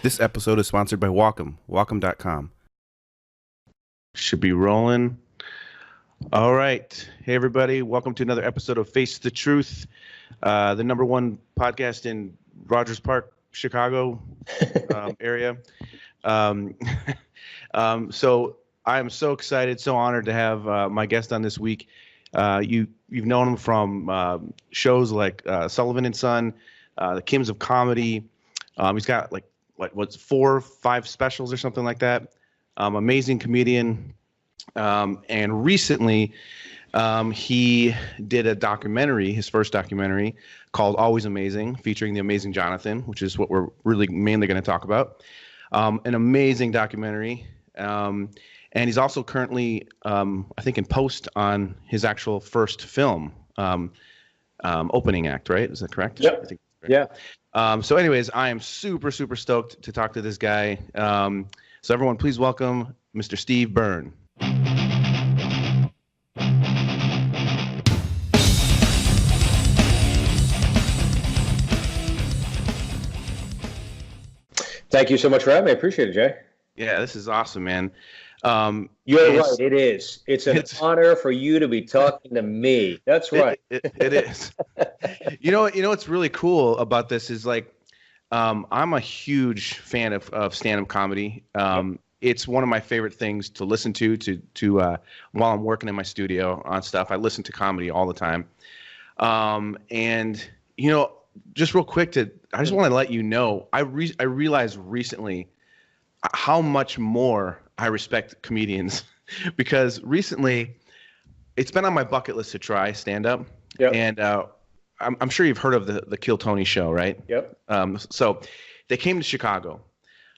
This episode is sponsored by Wacom, Wacom.com. Should be rolling. All right. Hey, everybody. Welcome to another episode of Face the Truth, the number one podcast in Rogers Park, Chicago area. So I am so excited, so honored to have my guest on this week. You've known him from shows like Sullivan and Son, the Kims of Comedy. He's got like what's 4 or 5 specials or something like that. Amazing comedian. And recently he did a documentary, his first documentary called Always Amazing, featuring the amazing Jonathan, which is what we're really mainly going to talk about. An amazing documentary. And he's also currently, I think, in post on his actual first film, opening act, right? Is that correct? Yep. I think, right? Yeah. So anyways, I am super stoked to talk to this guy. So everyone, please welcome Mr. Steve Byrne. Thank you so much for having me. I appreciate it, Jay. Yeah, this is awesome, man. You're right. It is. It's an honor for you to be talking to me. That's right. It is. You know what's really cool about this is like, I'm a huge fan of stand-up comedy. It's one of my favorite things to listen to while I'm working in my studio on stuff. I listen to comedy all the time. And just real quick I just want to let you know, I realized recently how much more I respect comedians because recently it's been on my bucket list to try stand-up. Yep. And I'm sure you've heard of the Kill Tony show, right? Yep. So they came to Chicago.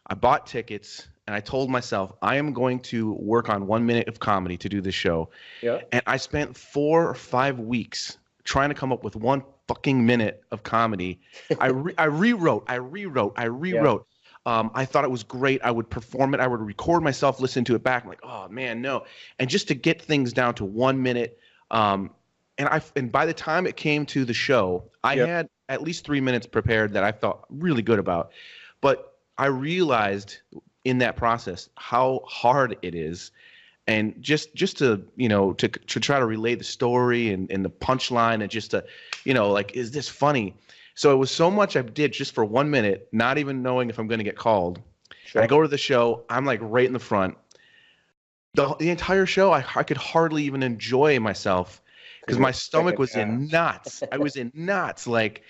I bought tickets and I told myself I am going to work on 1 minute of comedy to do this show. Yep. And I spent 4 or 5 weeks trying to come up with 1 fucking minute of comedy. I rewrote. Yeah. I thought it was great. I would perform it. I would record myself, listen to it back. I'm like, oh man, no. And just to get things down to 1 minute. And by the time it came to the show, I had at least 3 minutes prepared that I felt really good about. But I realized in that process how hard it is. And just to try to relay the story and the punchline and just to, like, is this funny? So it was so much I did just for 1 minute, not even knowing if I'm going to get called. Sure. I go to the show. I'm like right in the front. The entire show, I could hardly even enjoy myself because my stomach was in knots. I was in knots. Like,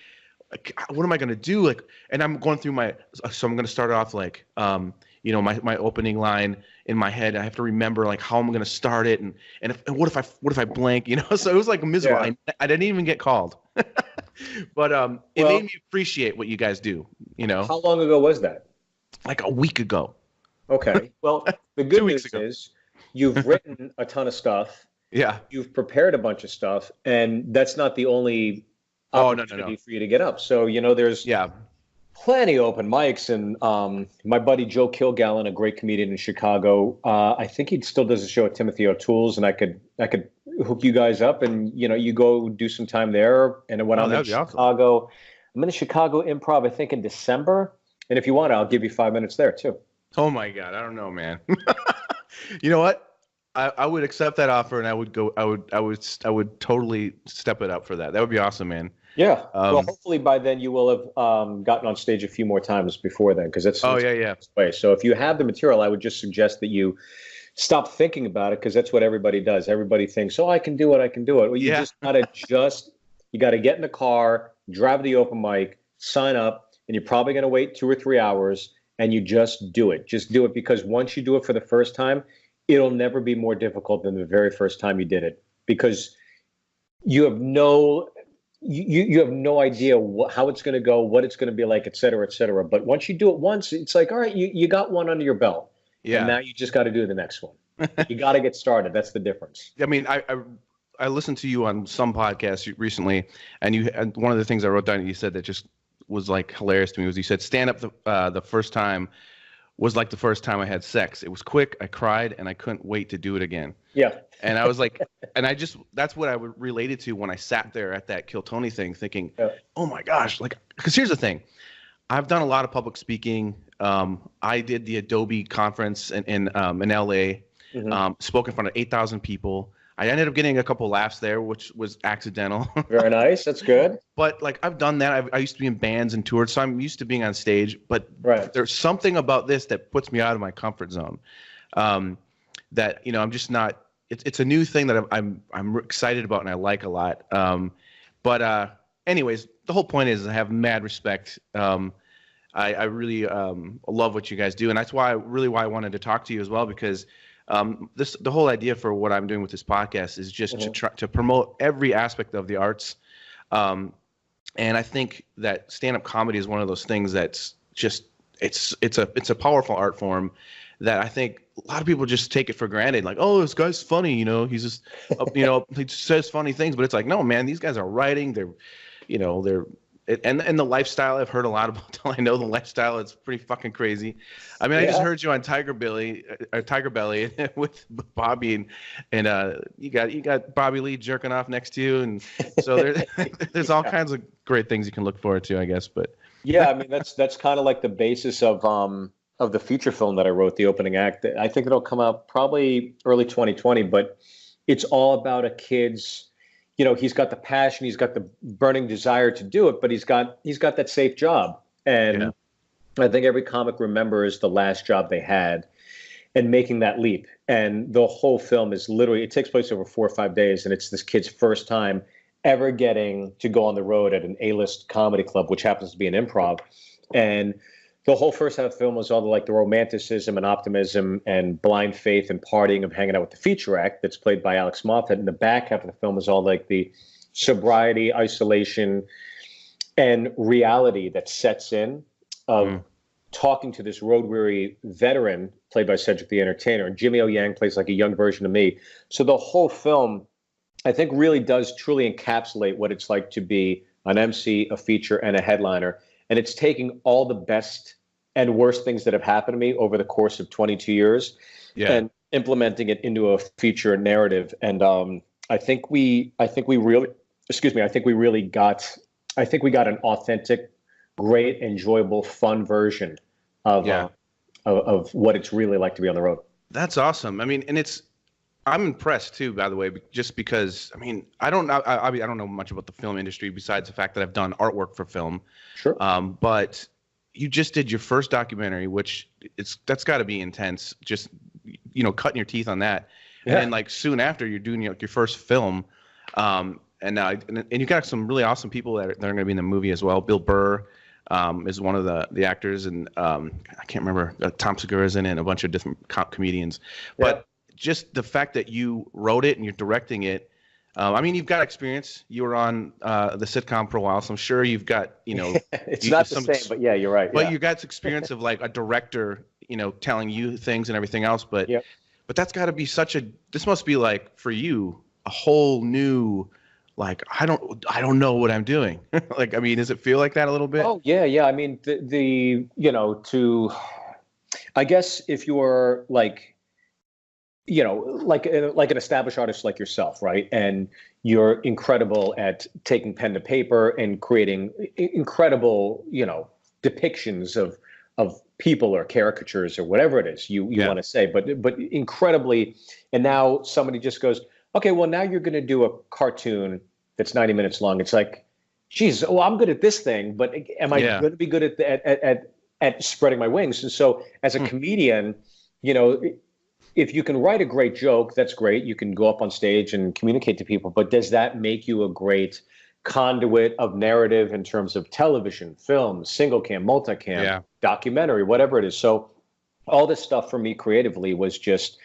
what am I going to do? Like, and I'm going through so I'm going to start off like, my opening line in my head. I have to remember like how I'm going to start it. And what if I blank, So it was like miserable. Yeah. I didn't even get called. But it made me appreciate what you guys do, How long ago was that? Like a week ago. Okay. Well, the good 2 weeks news ago. is you've written a ton of stuff. Yeah. You've prepared a bunch of stuff, and that's not the only opportunity for you to get up. So, there's plenty of open mics, and my buddy Joe Kilgallen, a great comedian in Chicago, I think he still does a show at Timothy O'Toole's, and I could hook you guys up, and you go do some time there. And when I'm in Chicago, awesome. I'm in the Chicago Improv, I think in December, and if you want, I'll give you 5 minutes there too. Oh my God, I don't know, man. You know what? I would accept that offer, and I would go. I would totally step it up for that. That would be awesome, man. Yeah. Well, hopefully by then you will have gotten on stage a few more times before then, because it's way. So if you have the material, I would just suggest that you stop thinking about it, because that's what everybody does. Everybody thinks, "Oh, I can do it. I can do it." Well, you gotta get in the car, drive to the open mic, sign up, and you're probably gonna wait 2 or 3 hours, and you just do it. Just do it, because once you do it for the first time, it'll never be more difficult than the very first time you did it, because you have no idea how it's going to go, what it's going to be like, et cetera, et cetera. But once you do it once, it's like, all right, you got one under your belt. Yeah. And now you just got to do the next one. You got to get started. That's the difference. I mean, I listened to you on some podcasts recently, and one of the things I wrote down, you said that just was like hilarious to me, was you said stand up the first time was like the first time I had sex. It was quick, I cried, and I couldn't wait to do it again. Yeah. And I was like, that's what I would relate it to when I sat there at that Kill Tony thing thinking, oh my gosh, like, because here's the thing. I've done a lot of public speaking. I did the Adobe conference in LA, spoke in front of 8,000 people. I ended up getting a couple laughs there, which was accidental. Very nice. That's good. But like I've done that. I used to be in bands and tours, so I'm used to being on stage. But there's something about this that puts me out of my comfort zone. That I'm just not. It's a new thing that I'm excited about and I like a lot. But anyways, the whole point is I have mad respect. I really love what you guys do, and that's why I wanted to talk to you as well, because the whole idea for what I'm doing with this podcast is just to try to promote every aspect of the arts. And I think that stand-up comedy is one of those things that's just it's a powerful art form that I think a lot of people just take it for granted. Like, oh, this guy's funny, he's just he says funny things, but it's like, no, man, these guys are writing. They're and the lifestyle I've heard a lot about. I know the lifestyle, it's pretty fucking crazy. I mean, I just heard you on Tiger Belly with Bobby, and you got Bobby Lee jerking off next to you, and so there's all kinds of great things you can look forward to, I guess. But yeah, I mean that's kind of like the basis of the feature film that I wrote, the opening act. I think it'll come out probably early 2020, but it's all about a kid's. He's got the passion, he's got the burning desire to do it, but he's got that safe job. And I think every comic remembers the last job they had and making that leap. And the whole film is literally, it takes place over 4 or 5 days, and it's this kid's first time ever getting to go on the road at an A-list comedy club, which happens to be an improv. And the whole first half of the film was all the romanticism and optimism and blind faith and partying of hanging out with the feature act that's played by Alex Moffat. And the back half of the film is all like the sobriety, isolation, and reality that sets in of talking to this road-weary veteran played by Cedric the Entertainer. And Jimmy O. Yang plays like a young version of me. So the whole film, I think, really does truly encapsulate what it's like to be an MC, a feature, and a headliner. And it's taking all the best and worst things that have happened to me over the course of 22 years and implementing it into a feature narrative. And I think we really got an authentic, great, enjoyable, fun version of what it's really like to be on the road. That's awesome. I mean, and I'm impressed too, by the way, just because, I mean, I don't know much about the film industry besides the fact that I've done artwork for film. Sure. But you just did your first documentary, which that's got to be intense. Just, cutting your teeth on that. Yeah. And then soon after you're doing your first film. And you got some really awesome people that are going to be in the movie as well. Bill Burr is one of the actors, and I can't remember, Tom Segura's in it, and a bunch of different comedians. Yeah. But just the fact that you wrote it and you're directing it, I mean, you've got experience. You were on the sitcom for a while, so I'm sure you've got, it's not the same, but yeah, you're right. But you got experience of a director, telling you things and everything else. But that's got to be this must be for you a whole new, I don't know what I'm doing. I mean, does it feel like that a little bit? Oh yeah. I mean, I guess if you're like an established artist like yourself, right? And you're incredible at taking pen to paper and creating incredible, depictions of people or caricatures or whatever it is you want to say, but incredibly. And now somebody just goes, okay, well, now you're going to do a cartoon that's 90 minutes long. It's like, geez, well, I'm good at this thing, but am I going to be good at spreading my wings? And so as a comedian, if you can write a great joke, that's great. You can go up on stage and communicate to people, but does that make you a great conduit of narrative in terms of television, film, single cam, multicam, documentary, whatever it is? So all this stuff for me creatively was just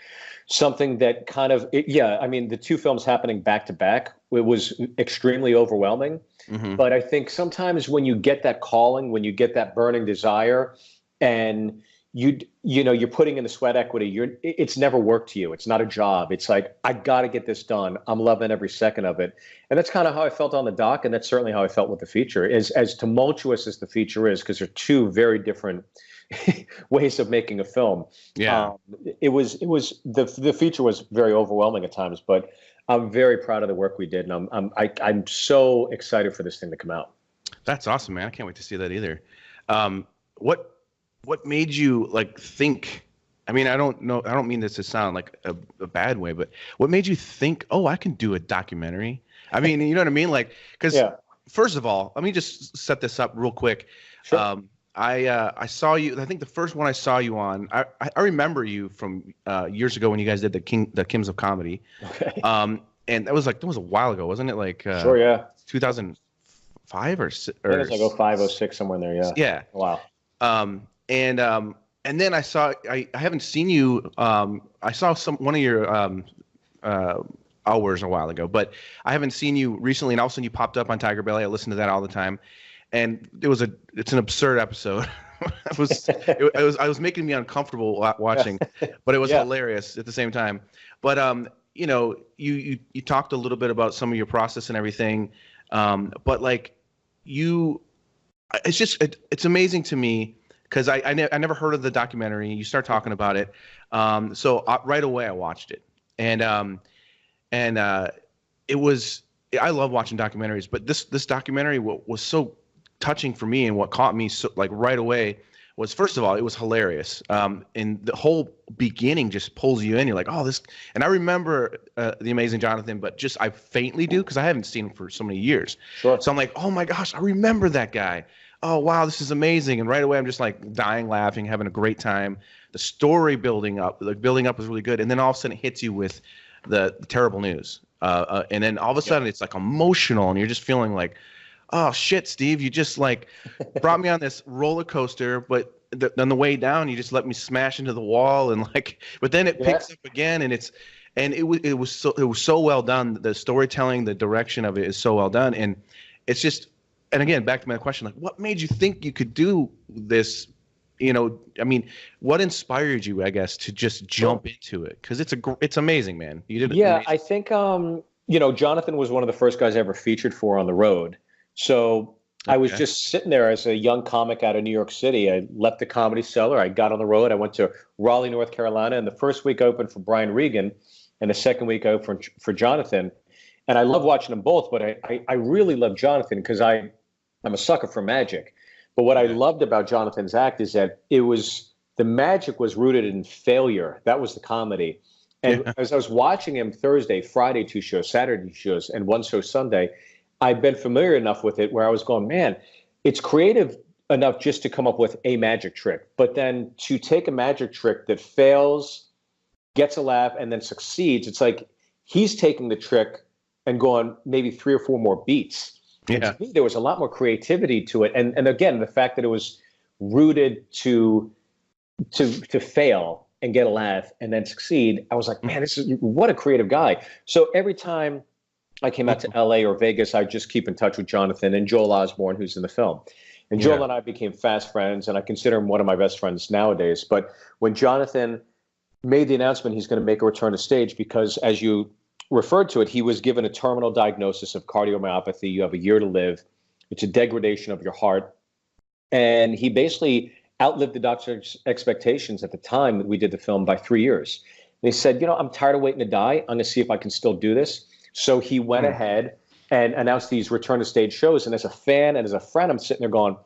something that kind of, I mean, the two films happening back to back, it was extremely overwhelming. Mm-hmm. But I think sometimes when you get that calling, when you get that burning desire, and you're putting in the sweat equity, it's never worked to you. It's not a job. It's like, I got to get this done. I'm loving every second of it. And that's kind of how I felt on the doc. And that's certainly how I felt with the feature. As tumultuous as the feature is, because they're two very different ways of making a film. Yeah. The feature was very overwhelming at times, but I'm very proud of the work we did. And I'm so excited for this thing to come out. That's awesome, man. I can't wait to see that either. What made you like think? I mean, I don't know. I don't mean this to sound like a bad way, but what made you think, oh, I can do a documentary? I mean, you know what I mean? Like, because first of all, let me just set this up real quick. Sure. I saw you. I think the first one I saw you on. I remember you from years ago when you guys did the Kims of Comedy. Okay. And that was a while ago, wasn't it? Like sure, yeah. 2005 or it was like 05, 06, somewhere in there, yeah. Yeah. Wow. And then I saw I haven't seen you. I saw one of your hours a while ago, but I haven't seen you recently. And all of a sudden you popped up on Tiger Belly. I listen to that all the time, and it's an absurd episode. I was making me uncomfortable watching, but it was hilarious at the same time. But you know, you talked a little bit about some of your process and everything, but like it's amazing to me. Because I never heard of the documentary. You start talking about it, so right away I watched it, and it was, I love watching documentaries, but this documentary was so touching for me, and what caught me so like right away was, first of all, it was hilarious, and the whole beginning just pulls you in. You're like, oh, this, and I remember The Amazing Jonathan, but just I faintly do because I haven't seen him for so many years. Sure. So I'm like, oh my gosh, I remember that guy. Oh, wow, this is amazing. And right away, I'm just like dying laughing, having a great time. The story building up was really good. And then all of a sudden it hits you with the terrible news. And then all of a sudden it's like emotional, and you're just feeling like, oh shit, Steve, you just like brought me on this roller coaster, but on the way down, you just let me smash into the wall. And like, but then it picks up again, and it was so well done. The storytelling, the direction of it is so well done. And it's just, and again, back to my question, like, what made you think you could do this? You know, I mean, what inspired you, I guess, to just jump into it? Because it's amazing, man. You did it. Yeah, I think, you know, Jonathan was one of the first guys I ever featured for on the road. So I was just sitting there as a young comic out of New York City. I left the Comedy Cellar. I got on the road. I went to Raleigh, North Carolina. And the first week I opened for Brian Regan, and the second week I opened for Jonathan. And I love watching them both, but I really love Jonathan because I'm a sucker for magic. But what I loved about Jonathan's act is that the magic was rooted in failure. That was the comedy. And as I was watching him Thursday, Friday, 2 shows, Saturday 2 shows, and 1 show Sunday, I've been familiar enough with it where I was going, man, it's creative enough just to come up with a magic trick. But then to take a magic trick that fails, gets a laugh, and then succeeds, it's like he's taking the trick and going maybe 3 or 4 more beats. Yeah. To me, there was a lot more creativity to it, and again, the fact that it was rooted to fail and get a laugh and then succeed. I was like, man, what a creative guy. So every time I came out to LA or Vegas, I just keep in touch with Jonathan and Joel Osborne, who's in the film. And Joel and I became fast friends, and I consider him one of my best friends nowadays. But when Jonathan made the announcement he's going to make a return to stage, because as you referred to it, he was given a terminal diagnosis of cardiomyopathy. You have a year to live. It's a degradation of your heart. And he basically outlived the doctor's expectations at the time that we did the film by 3 years. And he said, you know, I'm tired of waiting to die. I'm going to see if I can still do this. So he went ahead and announced these return to stage shows. And as a fan and as a friend, I'm sitting there going,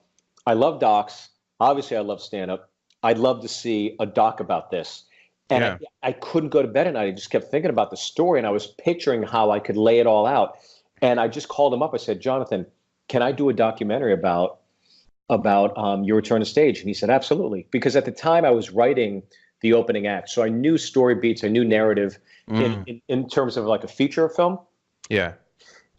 I love docs. Obviously, I love stand-up. I'd love to see a doc about this. And I couldn't go to bed at night. I just kept thinking about the story, and I was picturing how I could lay it all out. And I just called him up. I said, Jonathan, can I do a documentary about your return to stage? And he said, absolutely. Because at the time I was writing the opening act. So I knew story beats, I knew narrative in terms of like a feature film. Yeah.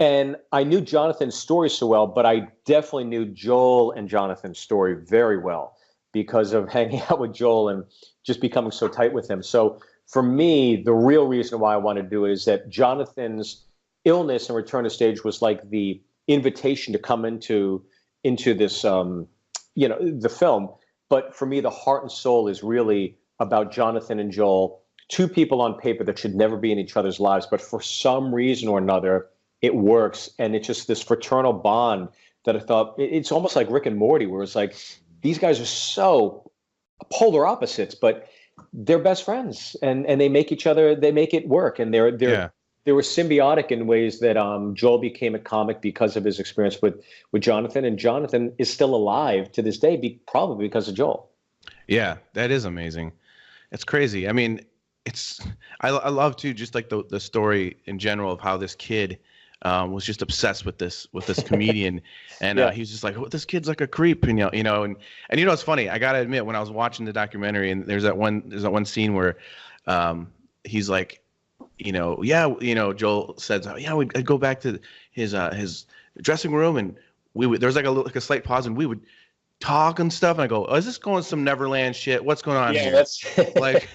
And I knew Jonathan's story so well, but I definitely knew Joel and Jonathan's story very well because of hanging out with Joel and just becoming so tight with him. So for me, the real reason why I wanted to do it is that Jonathan's illness and return to stage was like the invitation to come into this, the film. But for me, the heart and soul is really about Jonathan and Joel, two people on paper that should never be in each other's lives, but for some reason or another, it works. And it's just this fraternal bond that I thought, it's almost like Rick and Morty, where it's like, these guys are so polar opposites, but they're best friends, and they make each other, they make it work, and they're were symbiotic in ways that Joel became a comic because of his experience with Jonathan, and Jonathan is still alive to this day, probably because of Joel. Yeah, that is amazing. It's crazy. I mean, I love too, just like the story in general of how this kid was just obsessed with this comedian, and he was just like, oh, this kid's like a creep, and it's funny. I gotta admit, when I was watching the documentary, and there's that one scene where he's like, Joel says, I'd go back to his dressing room, and there's like a slight pause, and we would talk and stuff, and I go, oh, is this going some Neverland shit? What's going on here? That's like,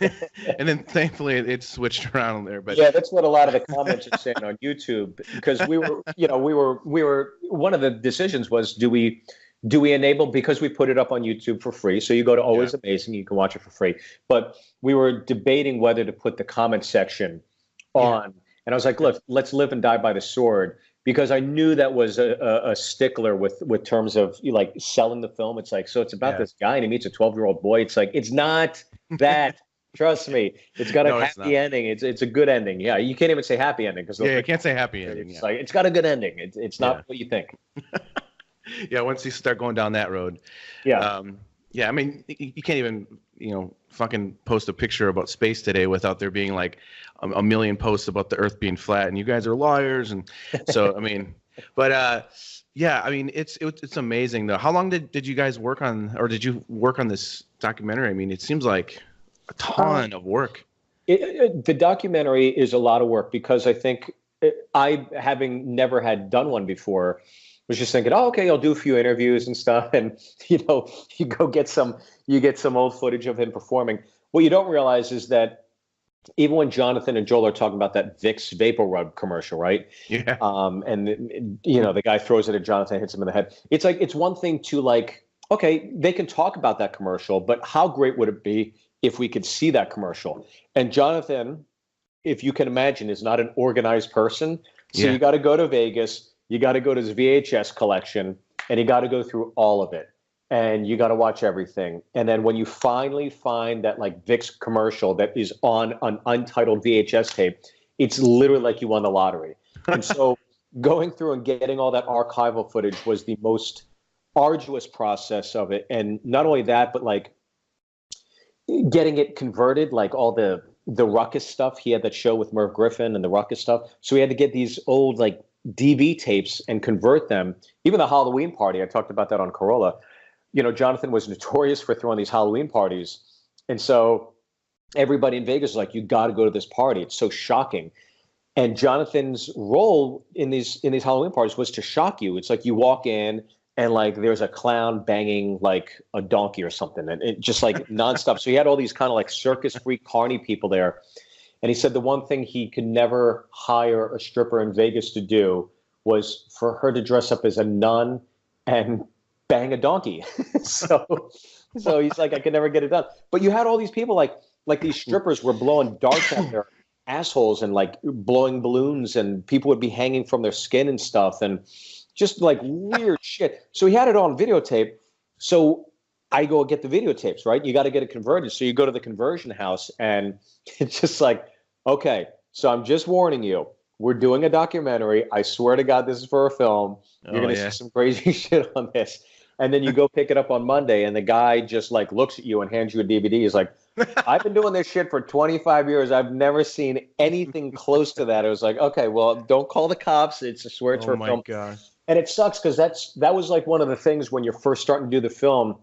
and then thankfully it switched around there. But yeah, that's what a lot of the comments are saying on YouTube, because we were one of the decisions was, do we enable, because we put it up on YouTube for free, so you go to Always Amazing, you can watch it for free, but we were debating whether to put the comment section on, and I was like, look, let's live and die by the sword, because I knew that was a stickler with terms of like selling the film. It's like, so it's about this guy and he meets a 12-year-old boy. It's like, it's not that. Trust me, it's got a happy ending. It's a good ending. Yeah, you can't even say happy ending, because you can't say happy ending. It's like, it's got a good ending. It's not what you think. Yeah, once you start going down that road. Yeah. I mean, you can't even fucking post a picture about space today without there being like a million posts about the Earth being flat, and you guys are liars, and so I mean, but I mean, it's amazing though. How long did you guys work on, or did you work on this documentary? I mean, it seems like a ton of work. The documentary is a lot of work, because I think I, having never had done one before, was just thinking, oh, okay, I'll do a few interviews and stuff, and you get some old footage of him performing. What you don't realize is that even when Jonathan and Joel are talking about that Vicks Vapor Rub commercial, right? Yeah. And the guy throws it at Jonathan, hits him in the head. It's like, it's one thing to like, okay, they can talk about that commercial, but how great would it be if we could see that commercial? And Jonathan, if you can imagine, is not an organized person. So you got to go to Vegas, you got to go to his VHS collection, and you got to go through all of it. And you got to watch everything. And then when you finally find that like Vicks commercial that is on an untitled VHS tape, it's literally like you won the lottery. And so going through and getting all that archival footage was the most arduous process of it. And not only that, but like getting it converted, like all the Ruckus stuff. He had that show with Merv Griffin and the Ruckus stuff. So we had to get these old like DV tapes and convert them. Even the Halloween party, I talked about that on Corolla. Jonathan was notorious for throwing these Halloween parties. And so everybody in Vegas was like, you got to go to this party. It's so shocking. And Jonathan's role in these Halloween parties was to shock you. It's like you walk in and like there's a clown banging like a donkey or something, and it just like nonstop. So he had all these kind of like circus freak carny people there. And he said the one thing he could never hire a stripper in Vegas to do was for her to dress up as a nun and bang a donkey. so he's like, I could never get it done. But you had all these people like these strippers were blowing darts at their assholes and like blowing balloons, and people would be hanging from their skin and stuff, and just like weird shit. So he had it on videotape. So I go get the videotapes, right? You got to get it converted. So you go to the conversion house, and it's just like, okay, so I'm just warning you, we're doing a documentary. I swear to God, this is for a film. You're going to see some crazy shit on this. And then you go pick it up on Monday, and the guy just like looks at you and hands you a DVD. He's like, I've been doing this shit for 25 years. I've never seen anything close to that. It was like, okay, well, don't call the cops. I swear it's for a film. Oh my gosh. And it sucks because that was like one of the things when you're first starting to do the film,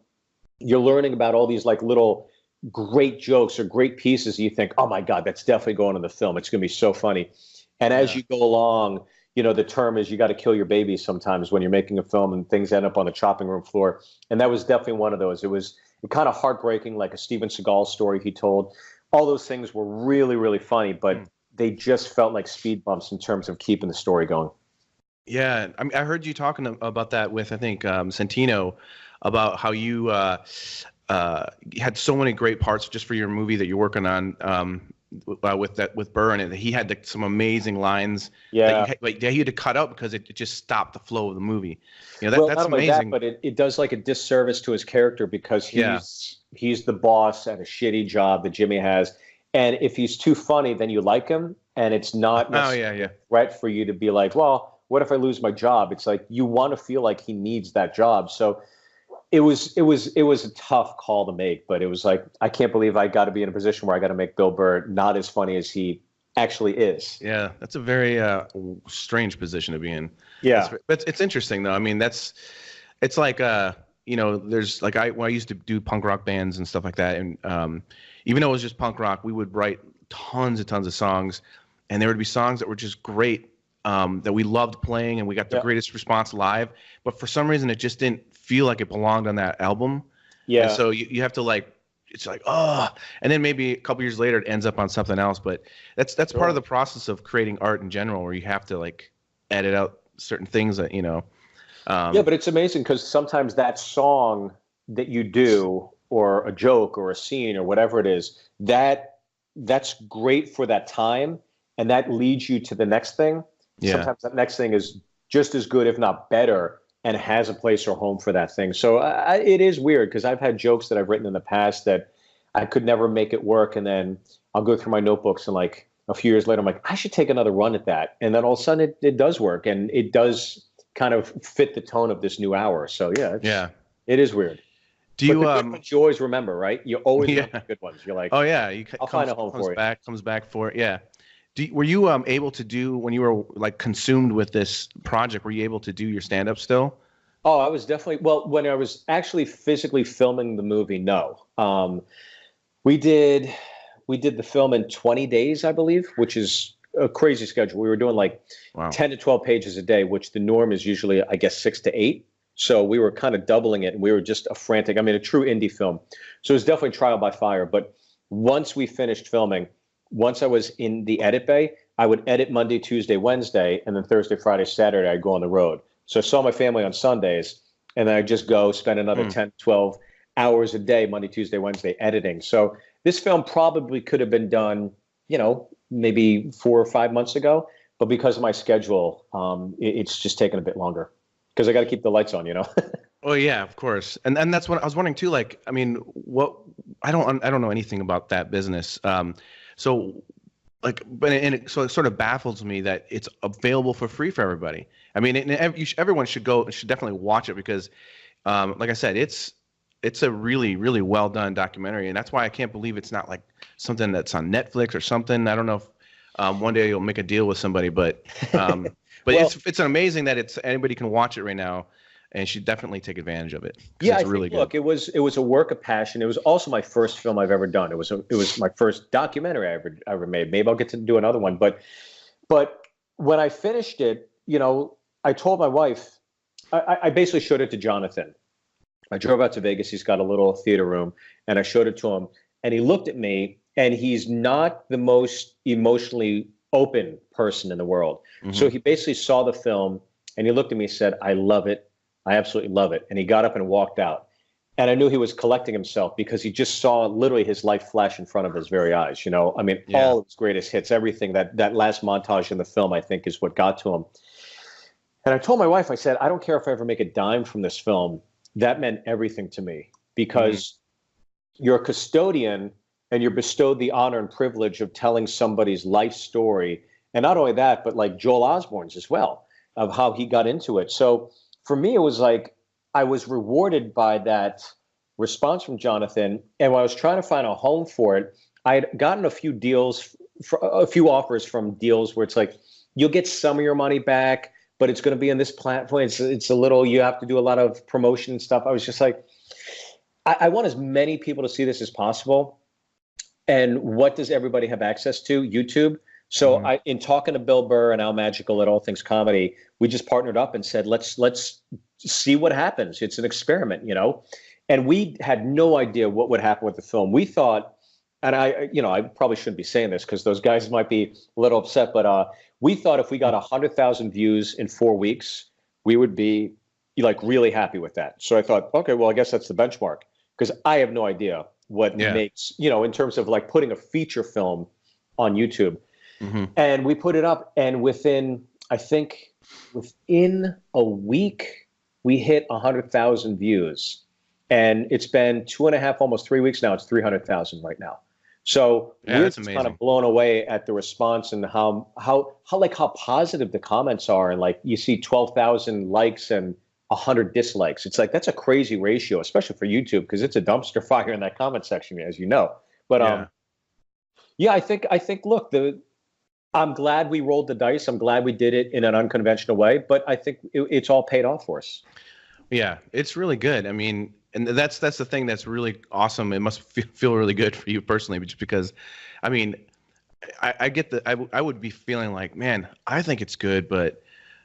you're learning about all these like little great jokes or great pieces. You think, oh my God, that's definitely going in the film. It's going to be so funny. And as you go along, the term is you got to kill your baby sometimes when you're making a film, and things end up on the chopping room floor. And that was definitely one of those. It was kind of heartbreaking, like a Steven Seagal story he told. All those things were really, really funny, but they just felt like speed bumps in terms of keeping the story going. Yeah, I heard you talking about that with, I think, Santino, about how you had so many great parts just for your movie that you're working on with Byrne, and he had some amazing lines that he had to cut out because it just stopped the flow of the movie. That's not only amazing. That, but it does like a disservice to his character because he's the boss at a shitty job that Jimmy has. And if he's too funny, then you like him. And it's not necessarily a threat for you to be like, well, what if I lose my job? It's like you want to feel like he needs that job. So it was a tough call to make, but it was like, I can't believe I got to be in a position where I got to make Bill Burr not as funny as he actually is. Yeah, that's a very strange position to be in. Yeah, but it's interesting though. I mean, it's like there's like when I used to do punk rock bands and stuff like that, and even though it was just punk rock, we would write tons of songs, and there would be songs that were just great that we loved playing, and we got the greatest response live. But for some reason, it just didn't feel like it belonged on that album. Yeah. And so you have to like, it's like, oh, and then maybe a couple years later it ends up on something else. But that's part of the process of creating art in general, where you have to like edit out certain things that yeah, but it's amazing because sometimes that song that you do, or a joke or a scene or whatever it is, that's great for that time, and that leads you to the next thing. Yeah. Sometimes that next thing is just as good, if not better, and has a place or home for that thing. So it is weird because I've had jokes that I've written in the past that I could never make it work, and then I'll go through my notebooks and like a few years later, I'm like, I should take another run at that, and then all of a sudden it does work, and it does kind of fit the tone of this new hour. So it is weird. Do you? But the good ones you always remember, right? You always remember the good ones. You're like, oh yeah, I'll find a home for it. Comes back for it. Yeah. Were you able to do, when you were like consumed with this project? Were you able to do your stand up still? Oh, I was definitely. Well, when I was actually physically filming the movie, no. We did the film in 20 days, I believe, which is a crazy schedule. We were doing like 10 to 12 pages a day, which the norm is usually, I guess, 6 to 8. So we were kind of doubling it, and we were just a true indie film. So it was definitely trial by fire. But once we finished filming, once I was in the edit bay, I would edit Monday, Tuesday, Wednesday, and then Thursday, Friday, Saturday, I'd go on the road. So I saw my family on Sundays, and then I'd just go spend another 10, 12 hours a day, Monday, Tuesday, Wednesday, editing. So this film probably could have been done, maybe 4 or 5 months ago, but because of my schedule, it's just taken a bit longer because I got to keep the lights on, Oh yeah, of course. And that's what I was wondering too. Like, I mean, I don't know anything about that business. So it sort of baffles me that it's available for free for everybody. I mean, everyone should definitely watch it because, like I said, it's a really, really well done documentary, and that's why I can't believe it's not like something that's on Netflix or something. I don't know if one day you'll make a deal with somebody, but well, it's amazing that anybody can watch it right now, and should definitely take advantage of it. Yeah, it's really good. Look, it was a work of passion. It was also my first film I've ever done. It was my first documentary I ever made. Maybe I'll get to do another one, but when I finished it, I told my wife, I basically showed it to Jonathan. I drove out to Vegas. He's got a little theater room, and I showed it to him, and he looked at me, and he's not the most emotionally open person in the world. Mm-hmm. So he basically saw the film, and he looked at me and said, I love it. I absolutely love it. And he got up and walked out. And I knew he was collecting himself because he just saw literally his life flash in front of his very eyes. All of his greatest hits, everything, that last montage in the film, I think, is what got to him. And I told my wife, I said, I don't care if I ever make a dime from this film. That meant everything to me because you're a custodian and you're bestowed the honor and privilege of telling somebody's life story. And not only that, but like Joel Osborne's as well, of how he got into it. So for me, it was like I was rewarded by that response from Jonathan. And when I was trying to find a home for it, I had gotten a few offers from deals where it's like, you'll get some of your money back, but it's going to be on this platform. It's a little, you have to do a lot of promotion and stuff. I was just like, I want as many people to see this as possible. And what does everybody have access to? YouTube. So in talking to Bill Burr and Al Magical at All Things Comedy, we just partnered up and said, let's see what happens. It's an experiment, and we had no idea what would happen with the film. We thought, and I probably shouldn't be saying this because those guys might be a little upset, but we thought if we got 100,000 views in 4 weeks, we would be like really happy with that. So I thought, okay, well, I guess that's the benchmark because I have no idea what makes, in terms of like putting a feature film on YouTube. Mm-hmm. And we put it up, and within a week, we hit 100,000 views. And it's been 2.5, almost 3 weeks now. It's 300,000 right now. So Yeah, we're that's just amazing. kind of blown away at the response and how positive the comments are. And like you see 12,000 likes and 100 dislikes. It's like that's a crazy ratio, especially for YouTube, because it's a dumpster fire in that comment section, as you know. But yeah, I think look, I'm glad we rolled the dice. I'm glad we did it in an unconventional way, but I think it's all paid off for us. Yeah, it's really good. I mean, and that's the thing that's really awesome. It must feel really good for you personally, just because, I mean, I get I would be feeling like, man, I think it's good, but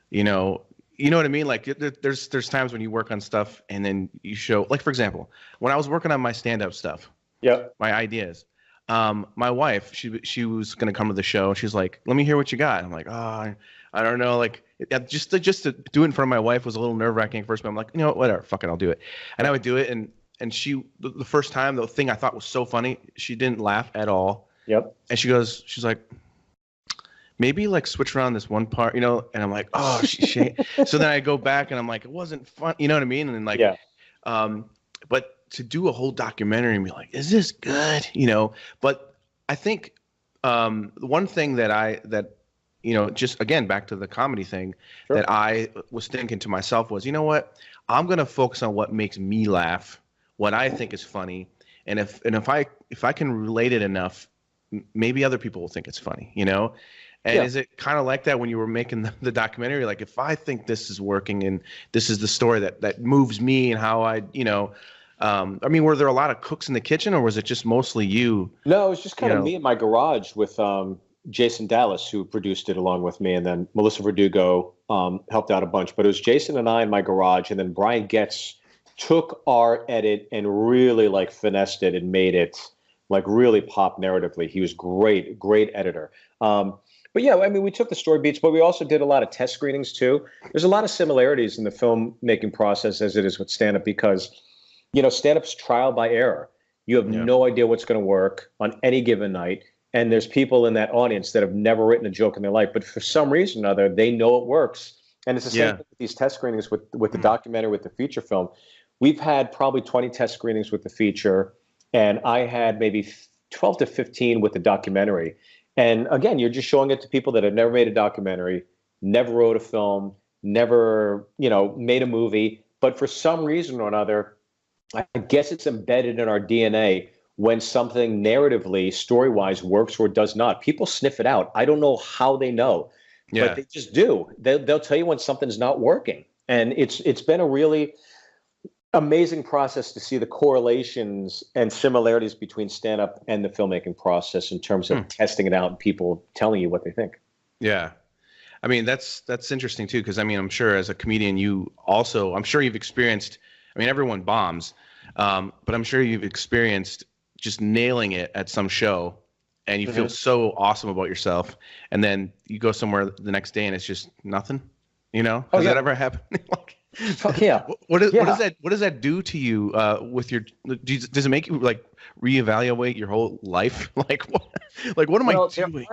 you know what I mean? Like there's times when you work on stuff and then you show, like, for example, when I was working on my stand-up stuff, my ideas, my wife, she was going to come to the show. She's like, let me hear what you got. I'm like, oh, I don't know. Like just to do it in front of my wife was a little nerve wracking at first, but I'm like, you know what, whatever, fuck it, I'll do it. And I would do it. And she, the first time, the thing I thought was so funny, she didn't laugh at all. Yep. And she's like, maybe like switch around this one part, and I'm like, oh, she. So then I go back and I'm like, it wasn't fun. You know what I mean? And then like, but to do a whole documentary and be like, is this good? But I think one thing that just again, back to the comedy thing, that I was thinking to myself was, you know what? I'm going to focus on what makes me laugh, what I think is funny. And if I can relate it enough, maybe other people will think it's funny, And is it kind of like that when you were making the documentary? Like, if I think this is working and this is the story that moves me and how I mean, were there a lot of cooks in the kitchen, or was it just mostly you? No, it was just kind of me in my garage with Jason Dallas, who produced it along with me, and then Melissa Verdugo helped out a bunch. But it was Jason and I in my garage, and then Brian Getz took our edit and really like finessed it and made it like really pop narratively. He was great editor. But yeah, I mean, we took the story beats, but we also did a lot of test screenings too. There's a lot of similarities in the filmmaking process as it is with stand-up, because, stand-up's trial by error. You have no idea what's going to work on any given night. And there's people in that audience that have never written a joke in their life, but for some reason or other, they know it works. And it's the same thing with these test screenings with the documentary, with the feature film. We've had probably 20 test screenings with the feature, and I had maybe 12 to 15 with the documentary. And again, you're just showing it to people that have never made a documentary, never wrote a film, never, made a movie. But for some reason or another, I guess it's embedded in our DNA when something narratively, story-wise, works or does not. People sniff it out. I don't know how they know, but they just do. They'll tell you when something's not working. And it's been a really amazing process to see the correlations and similarities between stand-up and the filmmaking process in terms of testing it out and people telling you what they think. Yeah. I mean, that's interesting too, because I mean, I'm sure as a comedian, I'm sure you've experienced, I mean, everyone bombs, but I'm sure you've experienced just nailing it at some show and you feel so awesome about yourself, and then you go somewhere the next day and it's just nothing, Has that ever happened? Fuck yeah. What does that do to you with your, does it make you like reevaluate your whole life? Like what am I doing?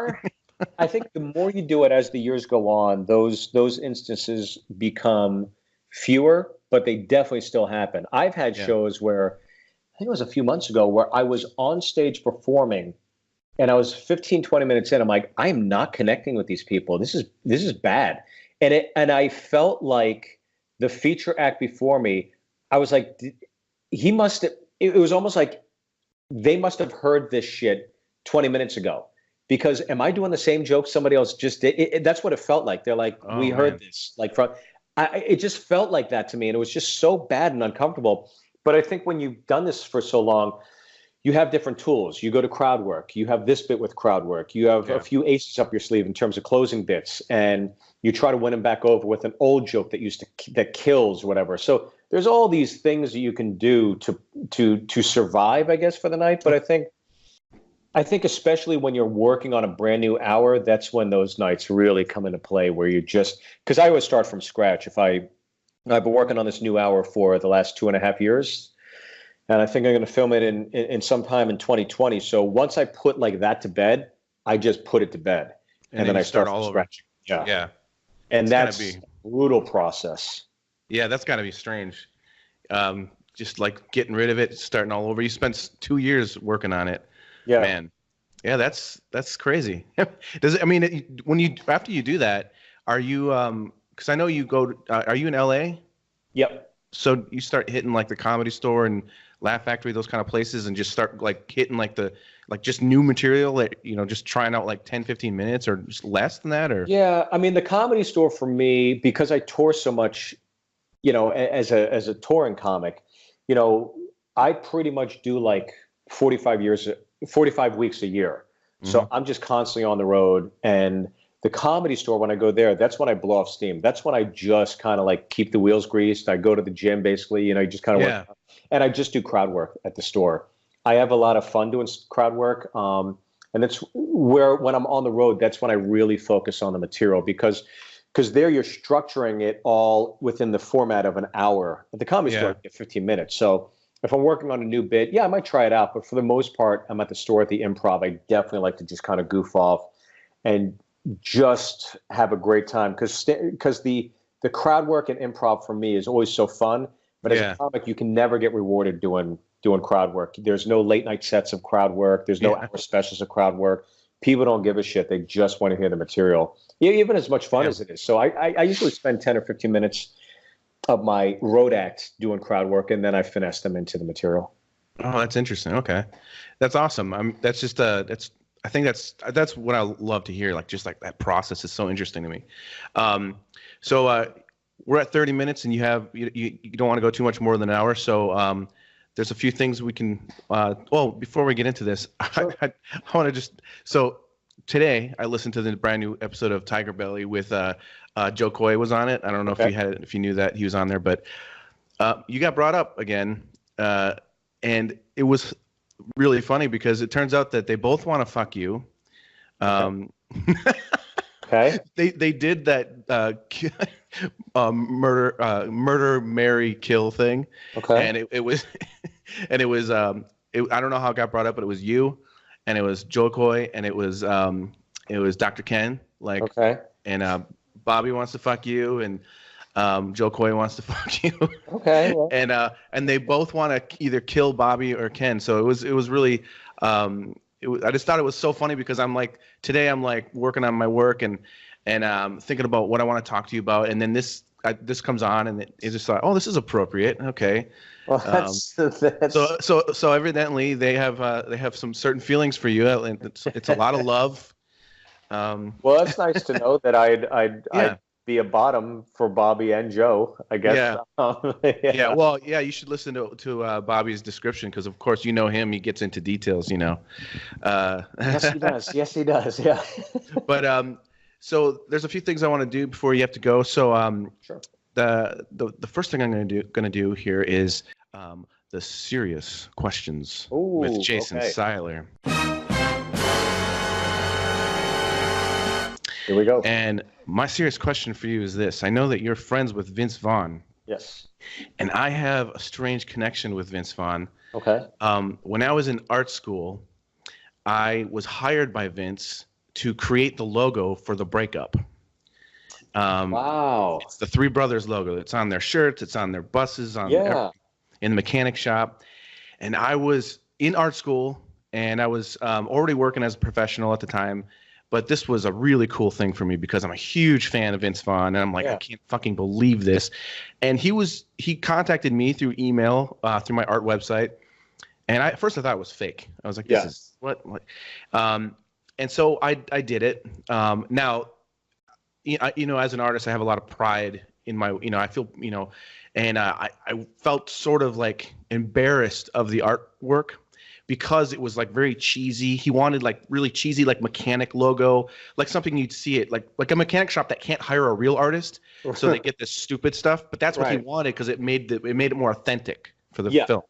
I think the more you do it as the years go on, those instances become fewer, but they definitely still happen. I've had shows where, I think it was a few months ago, where I was on stage performing and I was 15, 20 minutes in. I'm like, I am not connecting with these people. This is bad. And I felt like the feature act before me, I was like, it was almost like they must have heard this shit 20 minutes ago, because am I doing the same joke somebody else just did? That's what it felt like. They're like, we heard this. Like it just felt like that to me. And it was just so bad and uncomfortable. But I think when you've done this for so long, you have different tools. You go to crowd work. You have this bit with crowd work. You have a few aces up your sleeve in terms of closing bits, and you try to win them back over with an old joke that kills, whatever. So there's all these things that you can do to survive, I guess, for the night. But I think especially when you're working on a brand new hour, that's when those nights really come into play, where you just, because I always start from scratch. I've been working on this new hour for the last 2.5 years. And I think I'm going to film it in sometime in 2020. So once I put like that to bed, I just put it to bed, and then I start all over. Yeah. And that's a brutal process. Yeah, that's got to be strange. Just like getting rid of it, starting all over. You spent 2 years working on it. Yeah. Man, Yeah, that's crazy. Does it? I mean, after you do that, are you? Because I know you go. Are you in LA? Yep. So you start hitting like the Comedy Store and Laugh Factory, those kind of places, and just start like hitting like just new material, like, just trying out like 10, 15 minutes or just less than that, or? Yeah, I mean, the Comedy Store for me, because I tour so much, as a touring comic, I pretty much do like 45 weeks a year. So I'm just constantly on the road. And the Comedy Store, when I go there, that's when I blow off steam. That's when I just kind of like keep the wheels greased. I go to the gym, basically, you just kind of work out. And I just do crowd work at the store. I have a lot of fun doing crowd work. And that's where, when I'm on the road, that's when I really focus on the material, because there you're structuring it all within the format of an hour. At the Comedy Store, I get 15 minutes. So if I'm working on a new bit, I might try it out. But for the most part, I'm at the store at the Improv. I definitely like to just kind of goof off and just have a great time, because the crowd work and improv for me is always so fun. But as a comic, you can never get rewarded doing crowd work. There's no late night sets of crowd work. There's no hour specials of crowd work. People don't give a shit. They just want to hear the material, even as much fun as it is. So I usually spend 10 or 15 minutes of my road act doing crowd work, and then I finesse them into the material. Oh, that's interesting. Okay, that's awesome. That's just I think that's what I love to hear. Like, just like that process is so interesting to me. So we're at 30 minutes, and you don't want to go too much more than an hour. So there's a few things we can. Well, before we get into this, I want to just. So today I listened to the brand new episode of Tiger Belly with Joe Coy was on it. I don't know if you knew that he was on there, but you got brought up again, and it was really funny because it turns out that they both want to fuck you. Okay. They did that murder, marry, kill thing. Okay. And it was I don't know how it got brought up, but it was you, and it was Joe Coy, and it was Dr. Ken. Like, okay. And Bobby wants to fuck you, and Joe Coy wants to fuck you. Okay. Well. And they both want to either kill Bobby or Ken. So it was really I just thought it was so funny because today I'm like working on my work and thinking about what I want to talk to you about, and then this comes on, and it's just like, oh, this is appropriate. Okay. Well, that's so evidently they have some certain feelings for you, and it's a lot of love. Well, that's nice to know that I'd be a bottom for Bobby and Joe, I guess. Yeah. Well, you should listen to Bobby's description, because of course him. He gets into details, Yes, he does. Yes, he does. Yeah. But so there's a few things I want to do before you have to go. So sure. The first thing I'm gonna do here is the serious questions with Jason Seiler. Here we go. And my serious question for you is this. I know that you're friends with Vince Vaughn. Yes. And I have a strange connection with Vince Vaughn. Okay. When I was in art school, I was hired by Vince to create the logo for The Breakup. Wow. It's the Three Brothers logo. It's on their shirts. It's on their buses. In the mechanic shop. And I was in art school, and I was already working as a professional at the time. But this was a really cool thing for me because I'm a huge fan of Vince Vaughn, and I'm like, I can't fucking believe this. And he contacted me through email, through my art website. And at first I thought it was fake. I was like, this is what? And so I did it. Now, as an artist, I have a lot of pride in my, I feel, and I felt sort of like embarrassed of the artwork, because it was like very cheesy. He wanted like really cheesy, like mechanic logo, like something you'd see it like a mechanic shop that can't hire a real artist, so they get this stupid stuff. But that's what he wanted, because it made it more authentic for the film.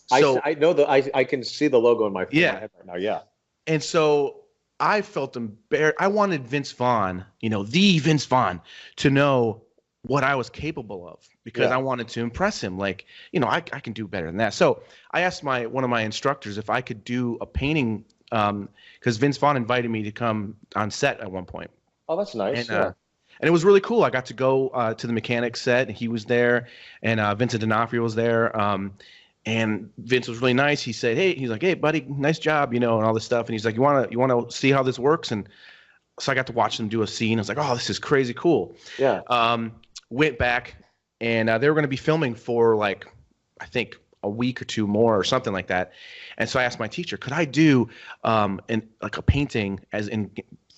So I know I can see the logo in my head right now. Yeah. And so I felt embarrassed. I wanted Vince Vaughn, the Vince Vaughn, to know what I was capable of, because I wanted to impress him. Like, I can do better than that. So I asked one of my instructors if I could do a painting, because Vince Vaughn invited me to come on set at one point. Oh, that's nice. And it was really cool. I got to go to the mechanic set, and he was there, and Vincent D'Onofrio was there. And Vince was really nice. He said, he's like, hey, buddy, nice job, and all this stuff. And he's like, you want to see how this works? And so I got to watch them do a scene. I was like, oh, this is crazy cool. Yeah. Went back, and they were going to be filming for like, I think a week or two more or something like that. And so I asked my teacher, could I do like a painting as in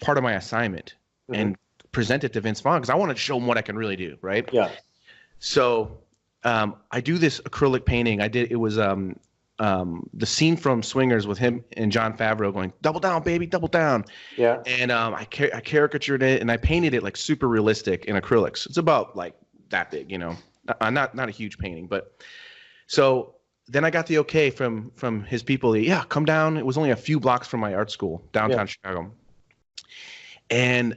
part of my assignment and present it to Vince Vaughn? Because I wanted to show him what I can really do, right? Yeah. So I do this acrylic painting. It was the scene from Swingers with him and Jon Favreau going, double down, baby, double down. Yeah. And I caricatured it, and I painted it like super realistic in acrylics. It's about like that big, not a huge painting. But so then I got the okay from his people. Yeah, come down. It was only a few blocks from my art school, downtown Chicago. And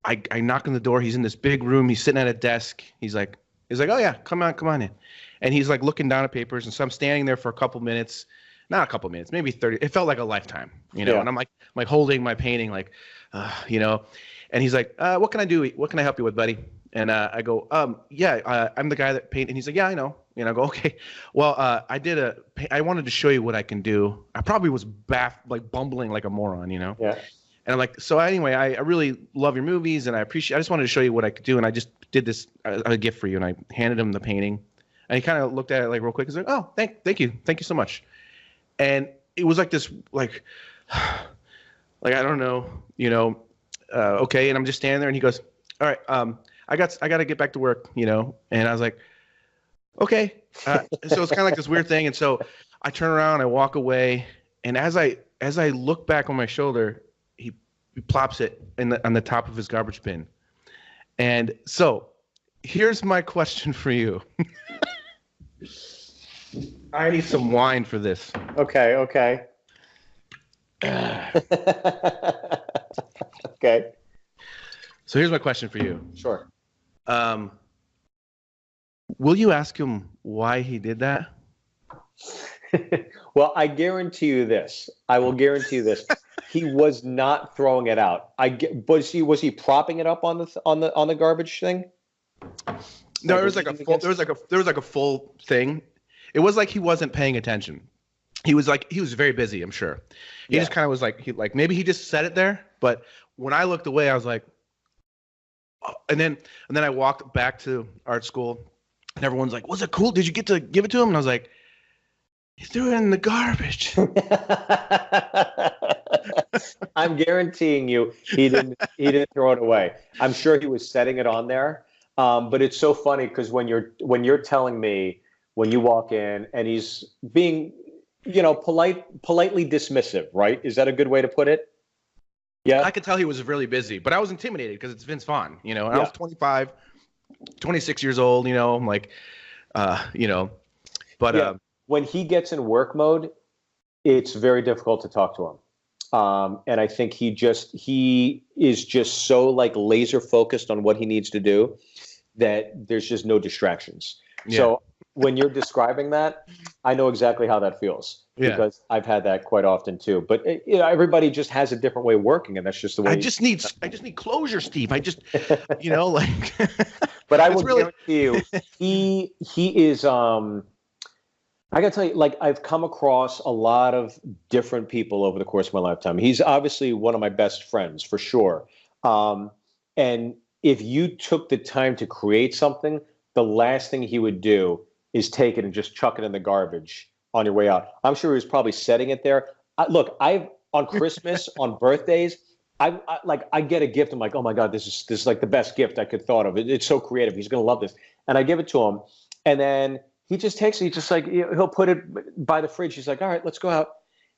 I knock on the door. He's in this big room. He's sitting at a desk. He's like, oh yeah, come on in. And he's like looking down at papers. And so I'm standing there for a couple minutes, not a couple minutes, maybe 30. It felt like a lifetime, And I'm like holding my painting, like, And he's like, what can I do? What can I help you with, buddy? And I go, I'm the guy that paint. And he's like, yeah, I know. And I go, okay. Well, I wanted to show you what I can do. I probably was bumbling like a moron, Yeah. And I'm like, so anyway, I really love your movies, and I just wanted to show you what I could do, and I just did this a gift for you, and I handed him the painting, and he kind of looked at it like real quick. He's like, oh, thank you so much, and it was like this, like I don't know, okay, and I'm just standing there, and he goes, all right, I got to get back to work, and I was like, okay, so it's kind of like this weird thing, and so I turn around, I walk away, and as I look back on my shoulder, he plops it on the top of his garbage bin. And so here's my question for you. I need some wine for this. Okay. Okay. So here's my question for you. Sure. Will you ask him why he did that? Well, I guarantee you this. I will guarantee you this. He was not throwing it out. Was he propping it up on the garbage thing? No, there was like a full thing. It was like he wasn't paying attention. He was very busy, I'm sure. He just kind of was like maybe he just set it there, but when I looked away, I was like, oh. and then I walked back to art school, and everyone's like, was it cool? Did you get to give it to him? And I was like, he threw it in the garbage. I'm guaranteeing you he didn't throw it away. I'm sure he was setting it on there. But it's so funny because when you're telling me when you walk in and he's being, politely dismissive, right? Is that a good way to put it? Yeah. I could tell he was really busy, but I was intimidated because it's Vince Vaughn, and I was 25, 26 years old, I'm like, but when he gets in work mode, it's very difficult to talk to him. And I think he is just so like laser focused on what he needs to do that there's just no distractions. Yeah. So when you're describing that, I know exactly how that feels because I've had that quite often too. But everybody just has a different way of working, and that's just the way. I just need closure, Steve. I just, like. But I will guarantee you, he is. I got to tell you, like, I've come across a lot of different people over the course of my lifetime. He's obviously one of my best friends, for sure. And if you took the time to create something, the last thing he would do is take it and just chuck it in the garbage on your way out. I'm sure he was probably setting it there. On Christmas, on birthdays, I get a gift. I'm like, oh my God, this is like the best gift I could thought of. It's so creative. He's going to love this. And I give it to him. And then he just takes it. He just like, he'll put it by the fridge. He's like, all right, let's go out.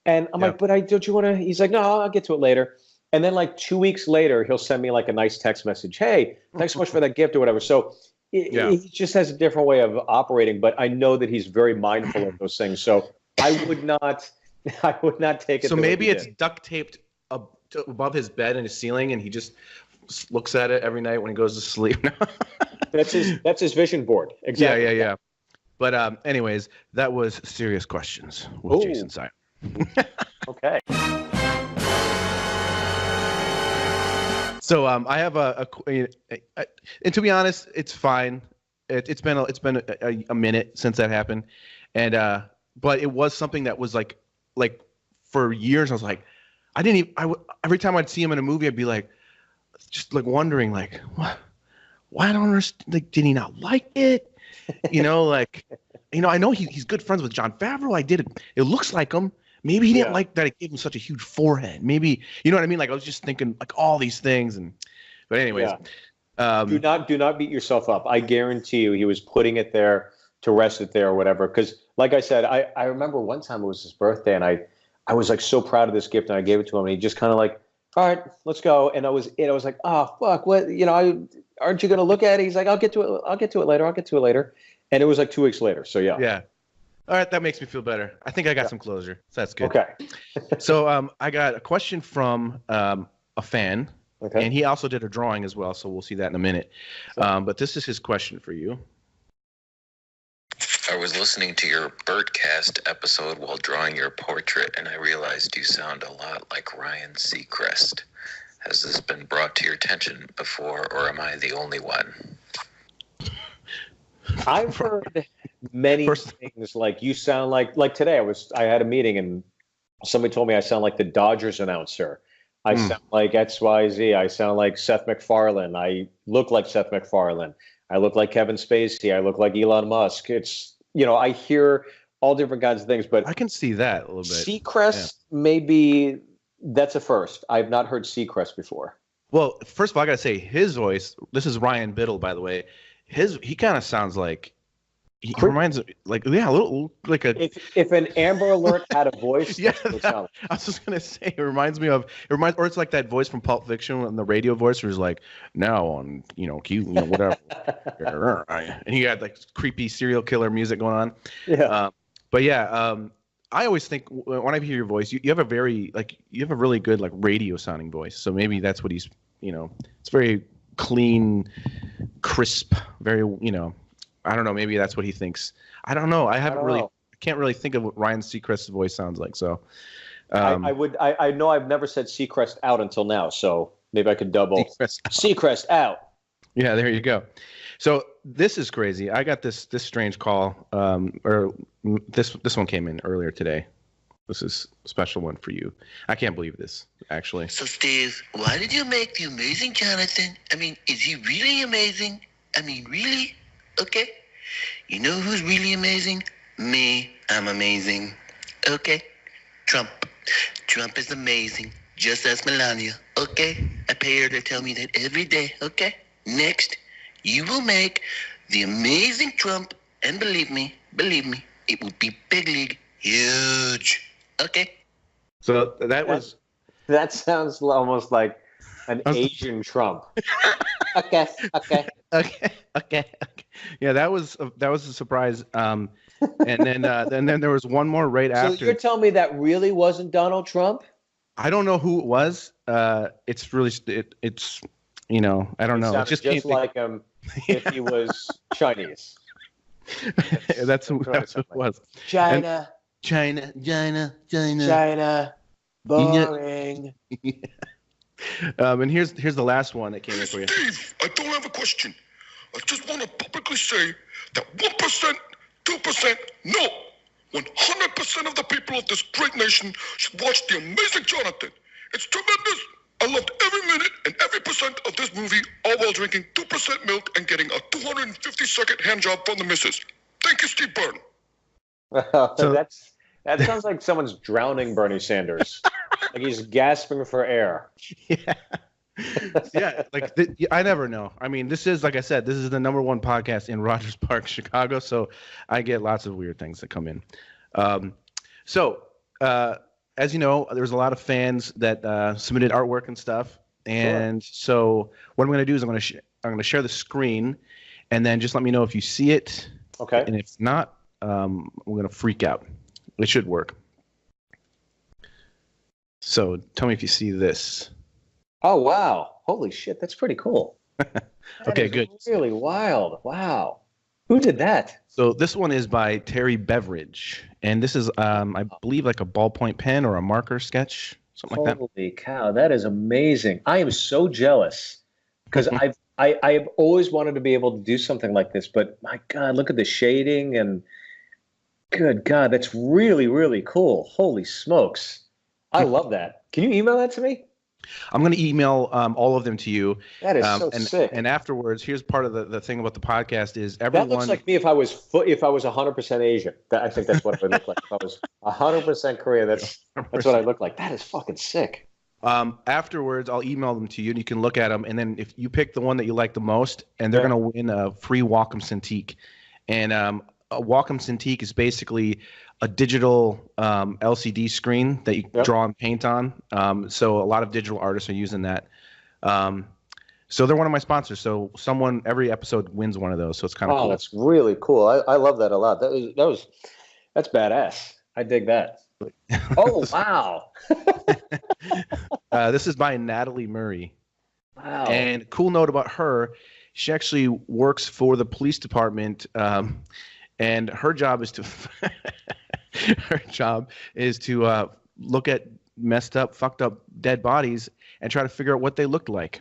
And I'm like, but don't you want to? He's like, no, I'll get to it later. And then like 2 weeks later, he'll send me like a nice text message. Hey, thanks so much for that gift or whatever. So he just has a different way of operating, but I know that he's very mindful of those things. So I would not take it. So maybe it's duct taped above his bed and his ceiling, and he just looks at it every night when he goes to sleep. That's his vision board. Exactly. Yeah. But anyways, that was Serious Questions with Jason Seiler. Okay. So I have and to be honest, it's fine. It's been a minute since that happened, and but it was something that was like for years I was like, every time I'd see him in a movie, I'd be like, just like wondering like, what? Why I don't understand? Like, did he not like it? You know, like, you know, I know he's good friends with Jon Favreau. It looks like him. Maybe he didn't like that it gave him such a huge forehead. Maybe, you know what I mean? Like, I was just thinking like all these things. But anyways, do not beat yourself up. I guarantee you, he was putting it there to rest it there or whatever. Because, like I said, I remember one time it was his birthday, and I was like so proud of this gift, and I gave it to him, and he just kind of like, all right, let's go. And I was like, oh fuck, what? You know, aren't you gonna look at it? He's like, I'll get to it later. And it was like 2 weeks later. So yeah. Yeah. All right, that makes me feel better. I think I got some closure. So that's good. Okay. So I got a question from a fan, okay, and he also did a drawing as well. So we'll see that in a minute. But this is his question for you. I was listening to your Birdcast episode while drawing your portrait, and I realized you sound a lot like Ryan Seacrest. Has this been brought to your attention before, or am I the only one? I've heard many things like you sound like today. I had a meeting and somebody told me I sound like the Dodgers announcer. I sound like XYZ. I sound like Seth MacFarlane. I look like Seth MacFarlane. I look like Kevin Spacey. I look like Elon Musk. It's, you know, I hear all different kinds of things, but I can see that a little bit. Seacrest, maybe that's a first. I've not heard Seacrest before. Well, first of all, I gotta say his voice. This is Ryan Biddle, by the way. He kind of sounds like he reminds like a little like a. If an Amber Alert had a voice, yeah, I was just gonna say or it's like that voice from Pulp Fiction and the radio voice where it's like now on whatever, and he had like creepy serial killer music going on. Yeah. But yeah, I always think when I hear your voice, you have a really good like radio sounding voice. So maybe that's what he's, it's very clean, crisp, very, I don't know, maybe that's what he thinks. I don't know. I can't really think of what Ryan Seacrest's voice sounds like. So I know I've never said Seacrest out until now, so maybe I could double Seacrest out. Yeah, there you go. So this is crazy. I got this strange call, or this one came in earlier today. This is a special one for you. I can't believe this, actually. So, Steve, why did you make the amazing Jonathan? I mean, is he really amazing? I mean, really? Okay. You know who's really amazing? Me. I'm amazing. Okay. Trump. Trump is amazing. Just as Melania. Okay. I pay her to tell me that every day. Okay. Next. You will make the amazing Trump, and believe me, it will be big league, huge. Okay. So that sounds almost like an Asian Trump. Okay. Yeah, that was a surprise. And then there was one more right after. So you're telling me that really wasn't Donald Trump? I don't know who it was. It's really it's. I don't know. It's just like him if he was Chinese. That's who it was. China. Boring. And here's the last one that came in for you. Steve, I don't have a question. I just want to publicly say that 1%, 2%, no, 100% of the people of this great nation should watch The Amazing Jonathan. It's tremendous. I loved every minute and every percent of this movie, all while drinking 2% milk and getting a 250-second hand job from the missus. Thank you, Steve Byrne. That sounds like someone's drowning Bernie Sanders. Like he's gasping for air. Yeah. Yeah, I never know. I mean, this is, like I said, this is the number one podcast in Rogers Park, Chicago, so I get lots of weird things that come in. As you know, there's a lot of fans that submitted artwork and stuff, and so what I'm going to do is I'm going to share the screen, and then just let me know if you see it. Okay. And if not, we're going to freak out. It should work. So tell me if you see this. Oh wow! Holy shit, that's pretty cool. Okay, good. Really wild. Wow. Who did that? So this one is by Terry Beveridge, and this is, I believe, like a ballpoint pen or a marker sketch, something like that. Holy cow, that is amazing! I am so jealous because I've always wanted to be able to do something like this, but my God, look at the shading and Good God, that's really, really cool. Holy smokes. I love that. Can you email that to me? I'm going to email all of them to you. That is so sick. And afterwards, here's part of the thing about the podcast is everyone. That looks like me if I was 100% Asian. I think that's what it would look like. If I was 100% Korean, that's what I look like. That is fucking sick. Afterwards, I'll email them to you, and you can look at them. And then if you pick the one that you like the most, and they're going to win a free Wacom Cintiq. And a Wacom Cintiq is basically a digital LCD screen that you draw and paint on. So a lot of digital artists are using that. So they're one of my sponsors. So every episode wins one of those. So it's kind of cool. That's really cool. I love that a lot. That's badass. I dig that. Oh, wow. This is by Natalie Murry. Wow. And cool note about her, she actually works for the police department, and her job is to look at messed up, fucked up dead bodies and try to figure out what they looked like.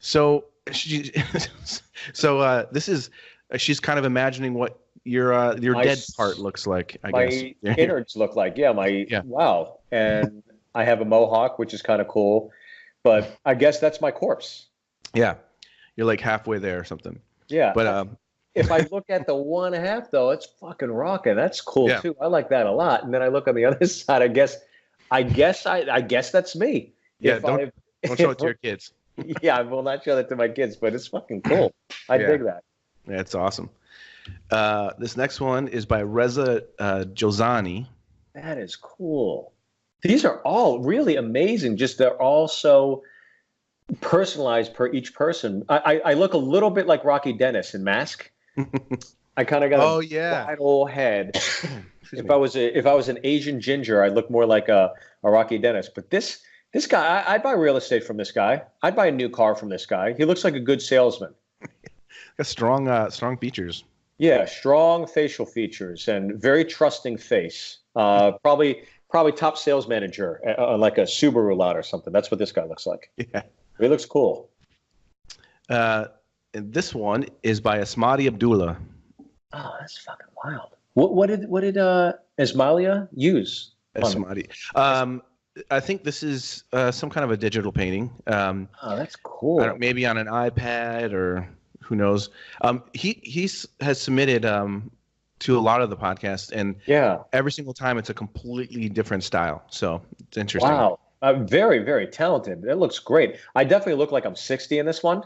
So she's kind of imagining what your dead part looks like, I guess. My innards look like. Wow. And I have a mohawk, which is kind of cool, but I guess that's my corpse. Yeah. You're like halfway there or something. Yeah. But if I look at the 1/2 though, it's fucking rocking. That's cool too. I like that a lot. And then I look on the other side, I guess that's me. Yeah, don't show it to your kids. Yeah, I will not show that to my kids, but it's fucking cool. I dig that. Yeah, it's awesome. This next one is by Reza Jozani. That is cool. These are all really amazing. Just they're all so personalized per each person. I look a little bit like Rocky Dennis in Mask. I kind of got a wide old head. If I was an Asian ginger, I'd look more like a Rocky Dennis. But this guy, I'd buy real estate from this guy. I'd buy a new car from this guy. He looks like a good salesman. Got strong features. Yeah, strong facial features and very trusting face. Probably top sales manager, like a Subaru lot or something. That's what this guy looks like. Yeah, he looks cool. And this one is by Asmadi Abdullah. Oh, that's fucking wild. What did Asmalia use? Asmadi. I think this is some kind of a digital painting. Oh, that's cool. Maybe on an iPad or who knows. He has submitted to a lot of the podcasts, and every single time it's a completely different style. So it's interesting. Wow, very, very talented. It looks great. I definitely look like I'm 60 in this one.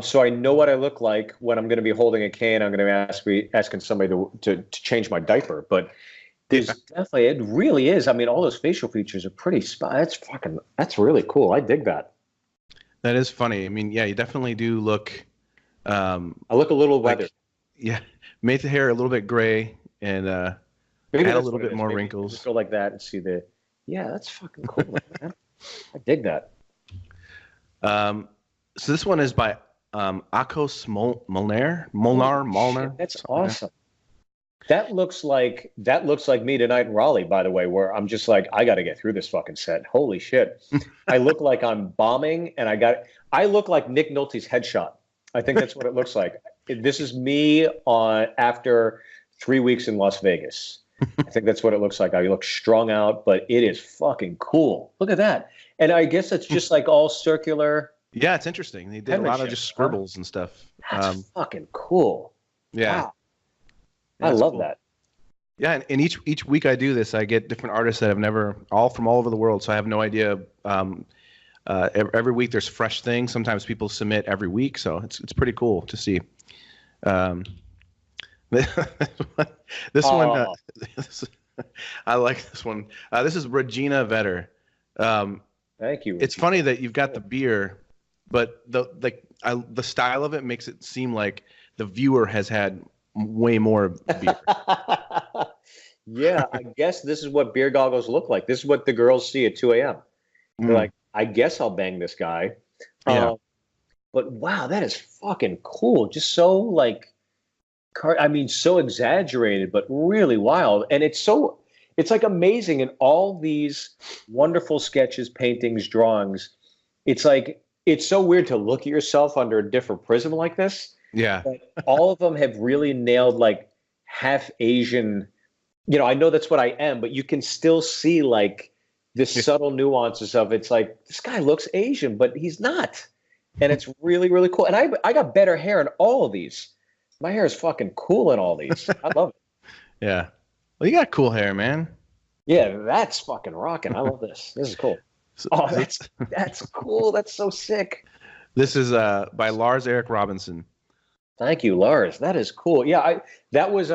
So I know what I look like when I'm going to be holding a cane. I'm going to be asking somebody to change my diaper. But there's definitely, it really is. I mean, all those facial features are pretty that's really cool. I dig that. That is funny. I mean, yeah, you definitely do look. I look a little weathered. Yeah, made the hair a little bit gray and add a little bit more wrinkles. Just go like that and see that's fucking cool, man. I dig that. So this one is by Akos Molnar. That's awesome. That looks like me tonight in Raleigh, by the way, where I'm just like, I got to get through this fucking set. Holy shit. I look like I'm bombing, and I look like Nick Nolte's headshot. I think that's what it looks like. This is me after 3 weeks in Las Vegas. I think that's what it looks like. I look strung out, but it is fucking cool. Look at that. And I guess it's just like all circular. Yeah, it's interesting. They did a lot of just scribbles and stuff. That's fucking cool. Yeah. Wow. I love that. Yeah, and each week I do this, I get different artists that have all from all over the world, so I have no idea. Every week there's fresh things. Sometimes people submit every week, so it's pretty cool to see. This one, I like this one. This is Regina Vetter. Thank you. It's funny that you've got the beer, but the style of it makes it seem like the viewer has had way more beer. Yeah, I guess this is what beer goggles look like. This is what the girls see at 2 a.m. They're like, I guess I'll bang this guy. Yeah. But wow, that is fucking cool. Just so so exaggerated, but really wild. And it's like amazing in all these wonderful sketches, paintings, drawings. It's like, it's so weird to look at yourself under a different prism like this. Yeah. But all of them have really nailed like half Asian. You know, I know that's what I am, but you can still see like the subtle nuances of it's like, this guy looks Asian, but he's not. And it's really, really cool. And I got better hair in all of these. My hair is fucking cool in all these. I love it. Yeah. Well, you got cool hair, man. Yeah, that's fucking rocking. I love this. This is cool. Oh, that's cool. That's so sick. This is by Lars Erik Robinson. Thank you, Lars. That is cool. Yeah, that was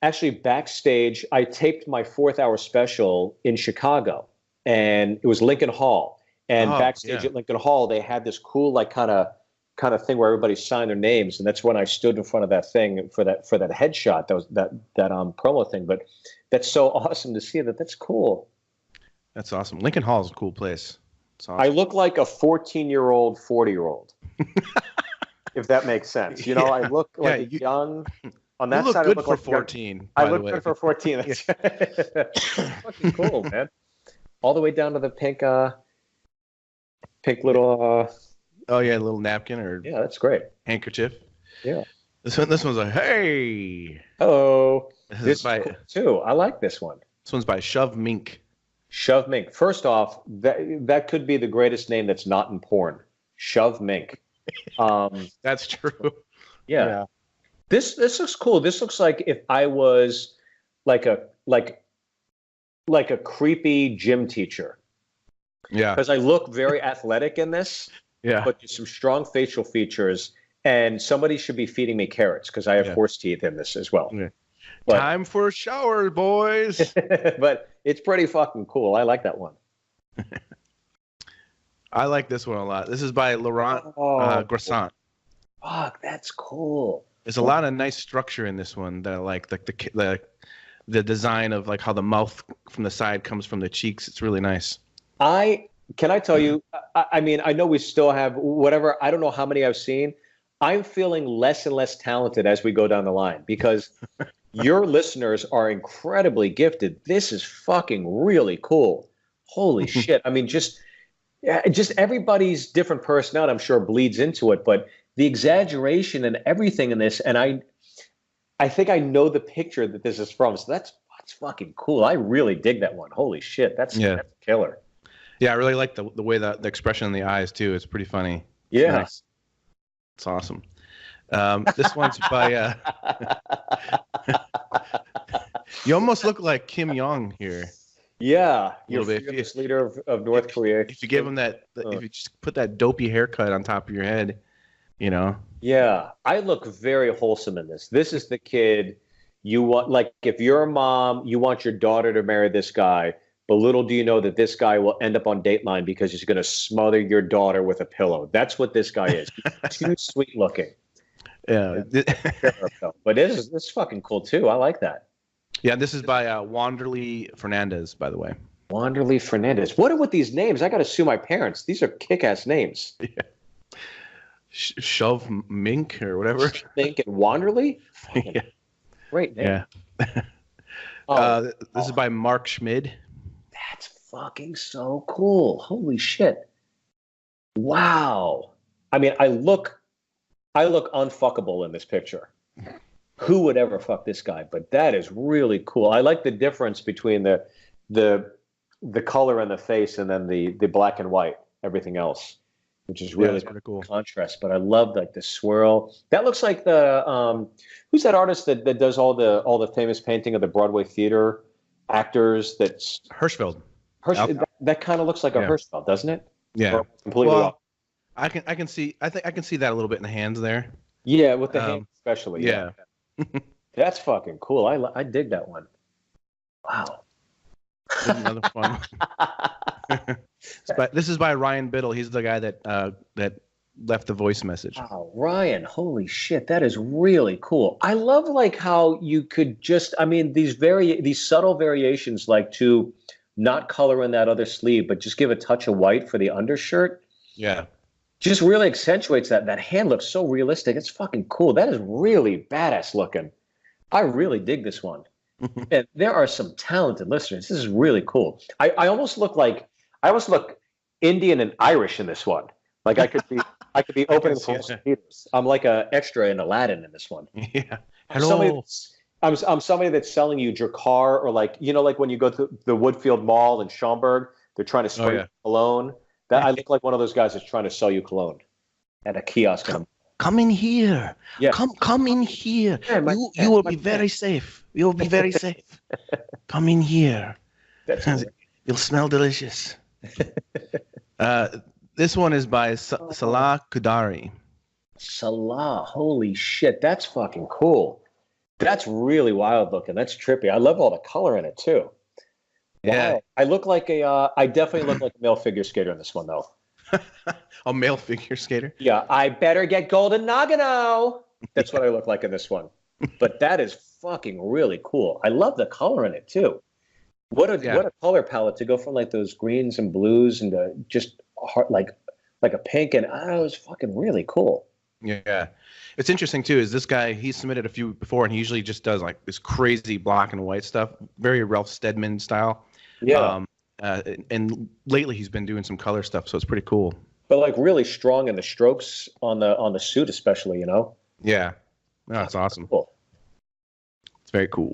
actually backstage. I taped my 4th hour special in Chicago, and it was Lincoln Hall. And backstage at Lincoln Hall, they had this cool like kind of thing where everybody signed their names, and that's when I stood in front of that thing for that headshot. That was that promo thing. But that's so awesome to see that. That's cool. That's awesome. Lincoln Hall is a cool place. Awesome. I look like a 14-year-old, 40-year-old, if that makes sense. You know, I look like a young. On that side, I look good for like 14. I look good for 14. That's fucking cool, man. All the way down to the pink little. Oh yeah, a little napkin or. Yeah, that's great. Handkerchief. Yeah. This one's like, hey. Hello. This is by cool too. I like this one. This one's by Shove Mink. Shove Mink. First off, that could be the greatest name that's not in porn. Shove Mink. That's true. Yeah. This looks cool. This looks like if I was like a creepy gym teacher. Yeah. Because I look very athletic in this. Yeah. But there's some strong facial features, and somebody should be feeding me carrots because I have horse teeth in this as well. Yeah. But, time for a shower, boys. But it's pretty fucking cool. I like that one. I like this one a lot. This is by Laurent Grossat. Fuck, that's cool. There's a lot of nice structure in this one that I like the design of like how the mouth from the side comes from the cheeks. It's really nice. Can I tell you, I mean, I know we still have whatever, I don't know how many I've seen. I'm feeling less and less talented as we go down the line because your listeners are incredibly gifted. This is fucking really cool. Holy shit. I mean, just everybody's different personality, I'm sure, bleeds into it, but the exaggeration and everything in this, and I think I know the picture that this is from. So that's fucking cool. I really dig that one. Holy shit. That's killer. Yeah, I really like the way the expression in the eyes too. It's pretty funny. Yeah, it's nice. It's awesome. This one's by. You almost look like Kim Jong here. Yeah, you're the leader of North Korea. If you give him that, if you just put that dopey haircut on top of your head, you know. Yeah, I look very wholesome in this. This is the kid you want. Like, if you're a mom, you want your daughter to marry this guy. But little do you know that this guy will end up on Dateline because he's going to smother your daughter with a pillow. That's what this guy is. He's too sweet looking. Yeah. But this is fucking cool too. I like that. Yeah, this is by Wanderly Fernandez, by the way. Wanderly Fernandez. What are with these names? I got to sue my parents. These are kick-ass names. Yeah. Shove Mink or whatever. Mink and Wanderly? Yeah. Great name. Yeah. This is by Marc Schmid. That's fucking so cool. Holy shit. Wow. I mean, I look unfuckable in this picture. Who would ever fuck this guy? But that is really cool. I like the difference between the color and the face and then the black and white, everything else, which is really cool contrast. But I love like the swirl. That looks like the who's that artist that does all the famous painting of the Broadway theater actors? That's Hirschfeld. That kind of looks like a Hirschfeld, doesn't it? Yeah. Completely off. I can see that a little bit in the hands there. Yeah, with the hands especially. Yeah. That's fucking cool. I dig that one. Wow. Another fun one. This is by Ryan Biddle. He's the guy that left the voice message. Wow, Ryan, holy shit, that is really cool. I love like how you could just, I mean, these subtle variations, like to not color in that other sleeve, but just give a touch of white for the undershirt. Yeah. Just really accentuates that. That hand looks so realistic. It's fucking cool. That is really badass looking. I really dig this one. And there are some talented listeners. This is really cool. I almost look Indian and Irish in this one. Like I could be opening for theaters. I'm like an extra in Aladdin in this one. Yeah. Hello. I'm somebody that's selling you Drakkar, or like, like when you go to the Woodfield Mall in Schaumburg, they're trying to spray cologne. That I look like one of those guys that's trying to sell you cologne at a kiosk. Come in here. Yeah. Come in here. Yeah, you will be very safe. You will be very safe. Come in here. You'll smell delicious. This one is by Salah Khudari. Salah, holy shit, that's fucking cool. That's really wild looking. That's trippy. I love all the color in it too. Yeah, wow. I definitely look like a male figure skater in this one though. A male figure skater? Yeah, I better get golden Nagano. That's what I look like in this one. But that is fucking really cool. I love the color in it too. What a color palette to go from like those greens and blues and just like a pink, and it was fucking really cool. Yeah. It's interesting too, is this guy, he submitted a few before, and he usually just does like this crazy black and white stuff, very Ralph Steadman style. Yeah. And lately he's been doing some color stuff, so it's pretty cool. But like really strong in the strokes on the suit, especially, Yeah. No, it's awesome. Cool. It's very cool.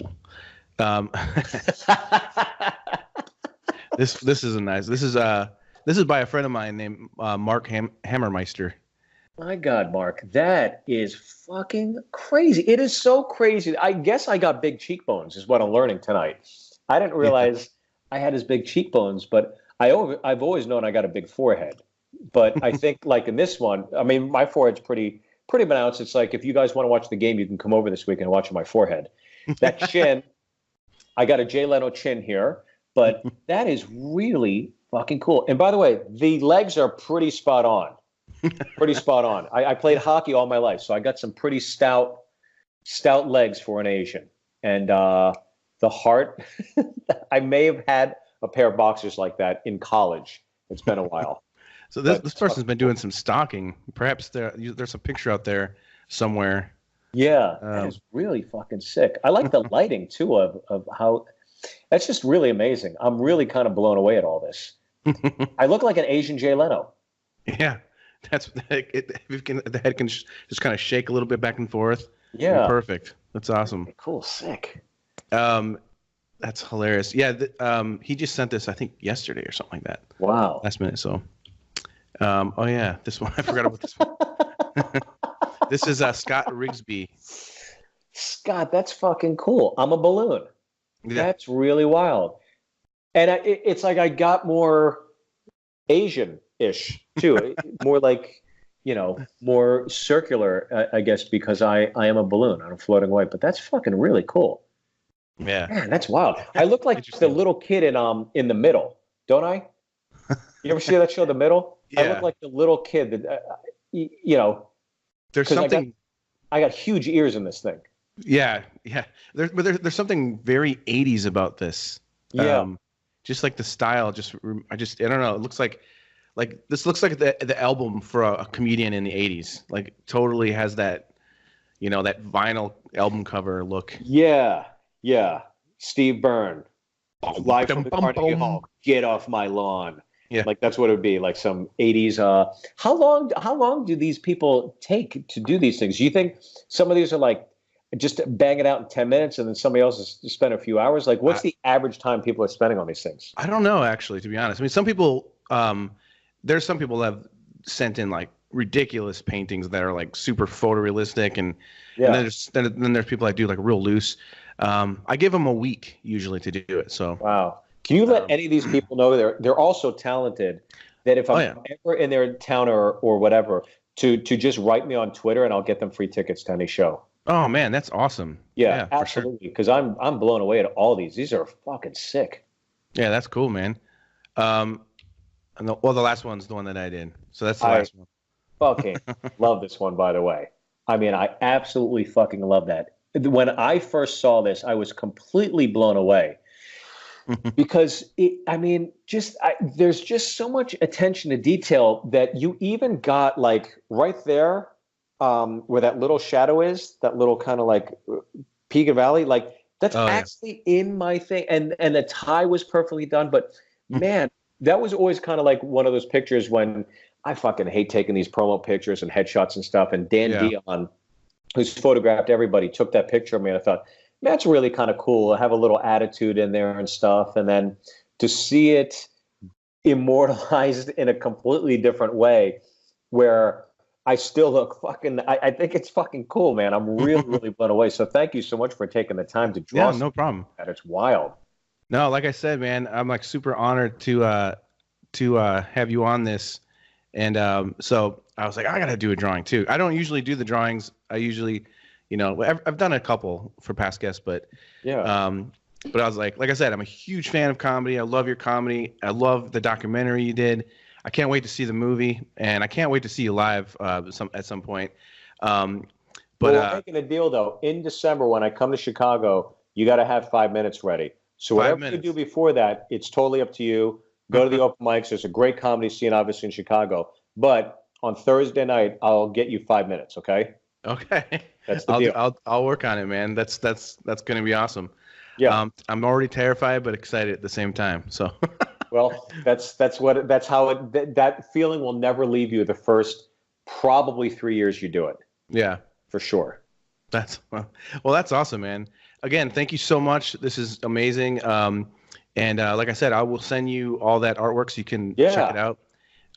This is a nice. This is by a friend of mine named Mark Hammermeister. My God, Mark, that is fucking crazy. It is so crazy. I guess I got big cheekbones, is what I'm learning tonight. I didn't realize I had his big cheekbones, but I've always known I got a big forehead. But I think like in this one, I mean, my forehead's pretty pronounced. It's like, if you guys want to watch the game, you can come over this week and watch my forehead. That chin, I got a Jay Leno chin here, but that is really fucking cool. And by the way, the legs are pretty spot on. Pretty spot on. I played hockey all my life, so I got some pretty stout legs for an Asian. And the heart, I may have had a pair of boxers like that in college. It's been a while. So this person's been doing some stalking. Perhaps there's a picture out there somewhere. Yeah, that is really fucking sick. I like the lighting too of how. That's just really amazing. I'm really kind of blown away at all this. I look like an Asian Jay Leno. Yeah, the head can just kind of shake a little bit back and forth. Yeah, perfect. That's awesome. Cool, sick. That's hilarious. Yeah, he just sent this, I think, yesterday or something like that. Wow. Last minute. So, oh yeah, this one I forgot about this one. This is Scott Rigsby. Scott, that's fucking cool. I'm a balloon. Yeah. That's really wild. And it's like I got more Asian-ish too, more like, more circular, I guess, because I am a balloon. I'm floating away. But that's fucking really cool. Yeah, man, that's wild. I look like the little kid in the middle, don't I? You ever see that show, The Middle? Yeah. I look like the little kid that, There's something. I got huge ears in this thing. Yeah. There's something very 80s about this. Yeah. Just like the style. I don't know. It looks like this looks like the album for a comedian in the 80s. Like totally has that, that vinyl album cover look. Yeah. Steve Byrne, live from the Carnegie Hall. Get off my lawn. Yeah. Like that's what it would be, like some 80s. How long do these people take to do these things? Do you think some of these are like just bang it out in 10 minutes and then somebody else has spent a few hours? Like what's the average time people are spending on these things? I don't know, actually, to be honest. I mean, some people, there's some people that have sent in like ridiculous paintings that are like super photorealistic, and then there's people that do like real loose. I give them a week usually to do it. So wow. Can you let any of these people know they're also talented, that if I'm ever in their town or whatever, to just write me on Twitter and I'll get them free tickets to any show. Oh man, that's awesome. Yeah, absolutely. Because I'm blown away at all these. These are fucking sick. Yeah, that's cool, man. The last one's the one that I did. So that's the last one. Fucking love this one, by the way. I mean, I absolutely fucking love that. When I first saw this, I was completely blown away. Because there's just so much attention to detail that you even got like right there where that little shadow is, that little kind of like peak of valley, like that's actually in my thing. And the tie was perfectly done. But man, that was always kind of like one of those pictures when I fucking hate taking these promo pictures and headshots and stuff. And Dan Dion, who's photographed everybody, took that picture of me, and I thought, That's really kind of cool. Have a little attitude in there and stuff, and then to see it immortalized in a completely different way, where I still look fucking. I think it's fucking cool, man. I'm really, really blown away. So thank you so much for taking the time to draw. Yeah, no problem. That it's wild. No, like I said, man, I'm like super honored to have you on this, and so I was like, I gotta do a drawing too. I don't usually do the drawings. I usually, I've done a couple for past guests, but yeah. But I was like I said, I'm a huge fan of comedy. I love your comedy. I love the documentary you did. I can't wait to see the movie, and I can't wait to see you live at some point. But we're making a deal though. In December, when I come to Chicago, you got to have 5 minutes ready. So whatever you do before that, it's totally up to you. Go to the open mics. There's a great comedy scene, obviously, in Chicago. But on Thursday night, I'll get you 5 minutes. Okay. Okay. That's the deal. I'll work on it, man. That's going to be awesome. Yeah. I'm already terrified, but excited at the same time. So. Well, that's how that feeling will never leave you the first probably 3 years you do it. Yeah. For sure. That's awesome, man. Again, thank you so much. This is amazing. And like I said, I will send you all that artwork so you can check it out.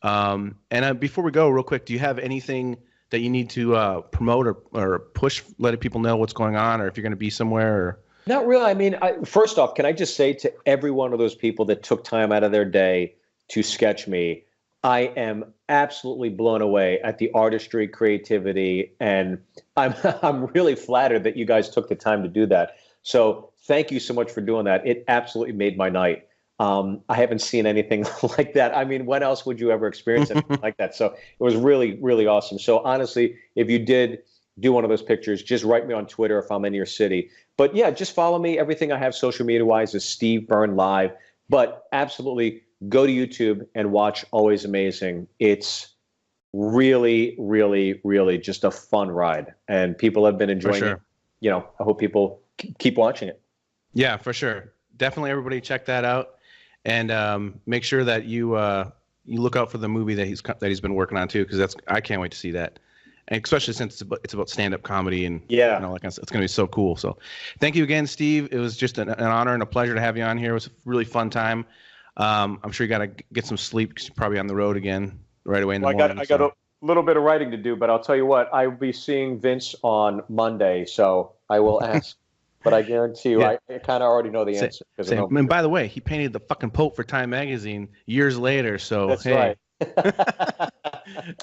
And before we go, real quick, do you have anything that you need to promote or push, letting people know what's going on, or if you're going to be somewhere? Or... Not really. I mean, first off, can I just say to every one of those people that took time out of their day to sketch me, I am absolutely blown away at the artistry, creativity, and I'm really flattered that you guys took the time to do that. So thank you so much for doing that. It absolutely made my night. I haven't seen anything like that. I mean, when else would you ever experience anything like that? So it was really, really awesome. So honestly, if you did do one of those pictures, just write me on Twitter if I'm in your city. But yeah, just follow me. Everything I have social media wise is Steve Byrne Live. But absolutely go to YouTube and watch Always Amazing. It's really, really, really just a fun ride. And people have been enjoying it. I hope people keep watching it. Yeah, for sure. Definitely everybody check that out. And make sure that you look out for the movie that he's been working on too, because I can't wait to see that. And especially since it's about stand-up comedy and all that kind of stuff. It's going to be so cool. So thank you again, Steve. It was just an honor and a pleasure to have you on here. It was a really fun time. I'm sure you got to get some sleep because you're probably on the road again right away in the morning. I got a little bit of writing to do, but I'll tell you what, I'll be seeing Vince on Monday, so I will ask. But I guarantee you, I kind of already know the answer. And by the way, he painted the fucking Pope for Time Magazine years later. So that's right.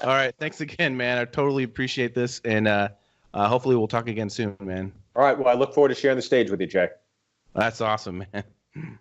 All right. Thanks again, man. I totally appreciate this. And hopefully we'll talk again soon, man. All right. Well, I look forward to sharing the stage with you, Jay. That's awesome, man.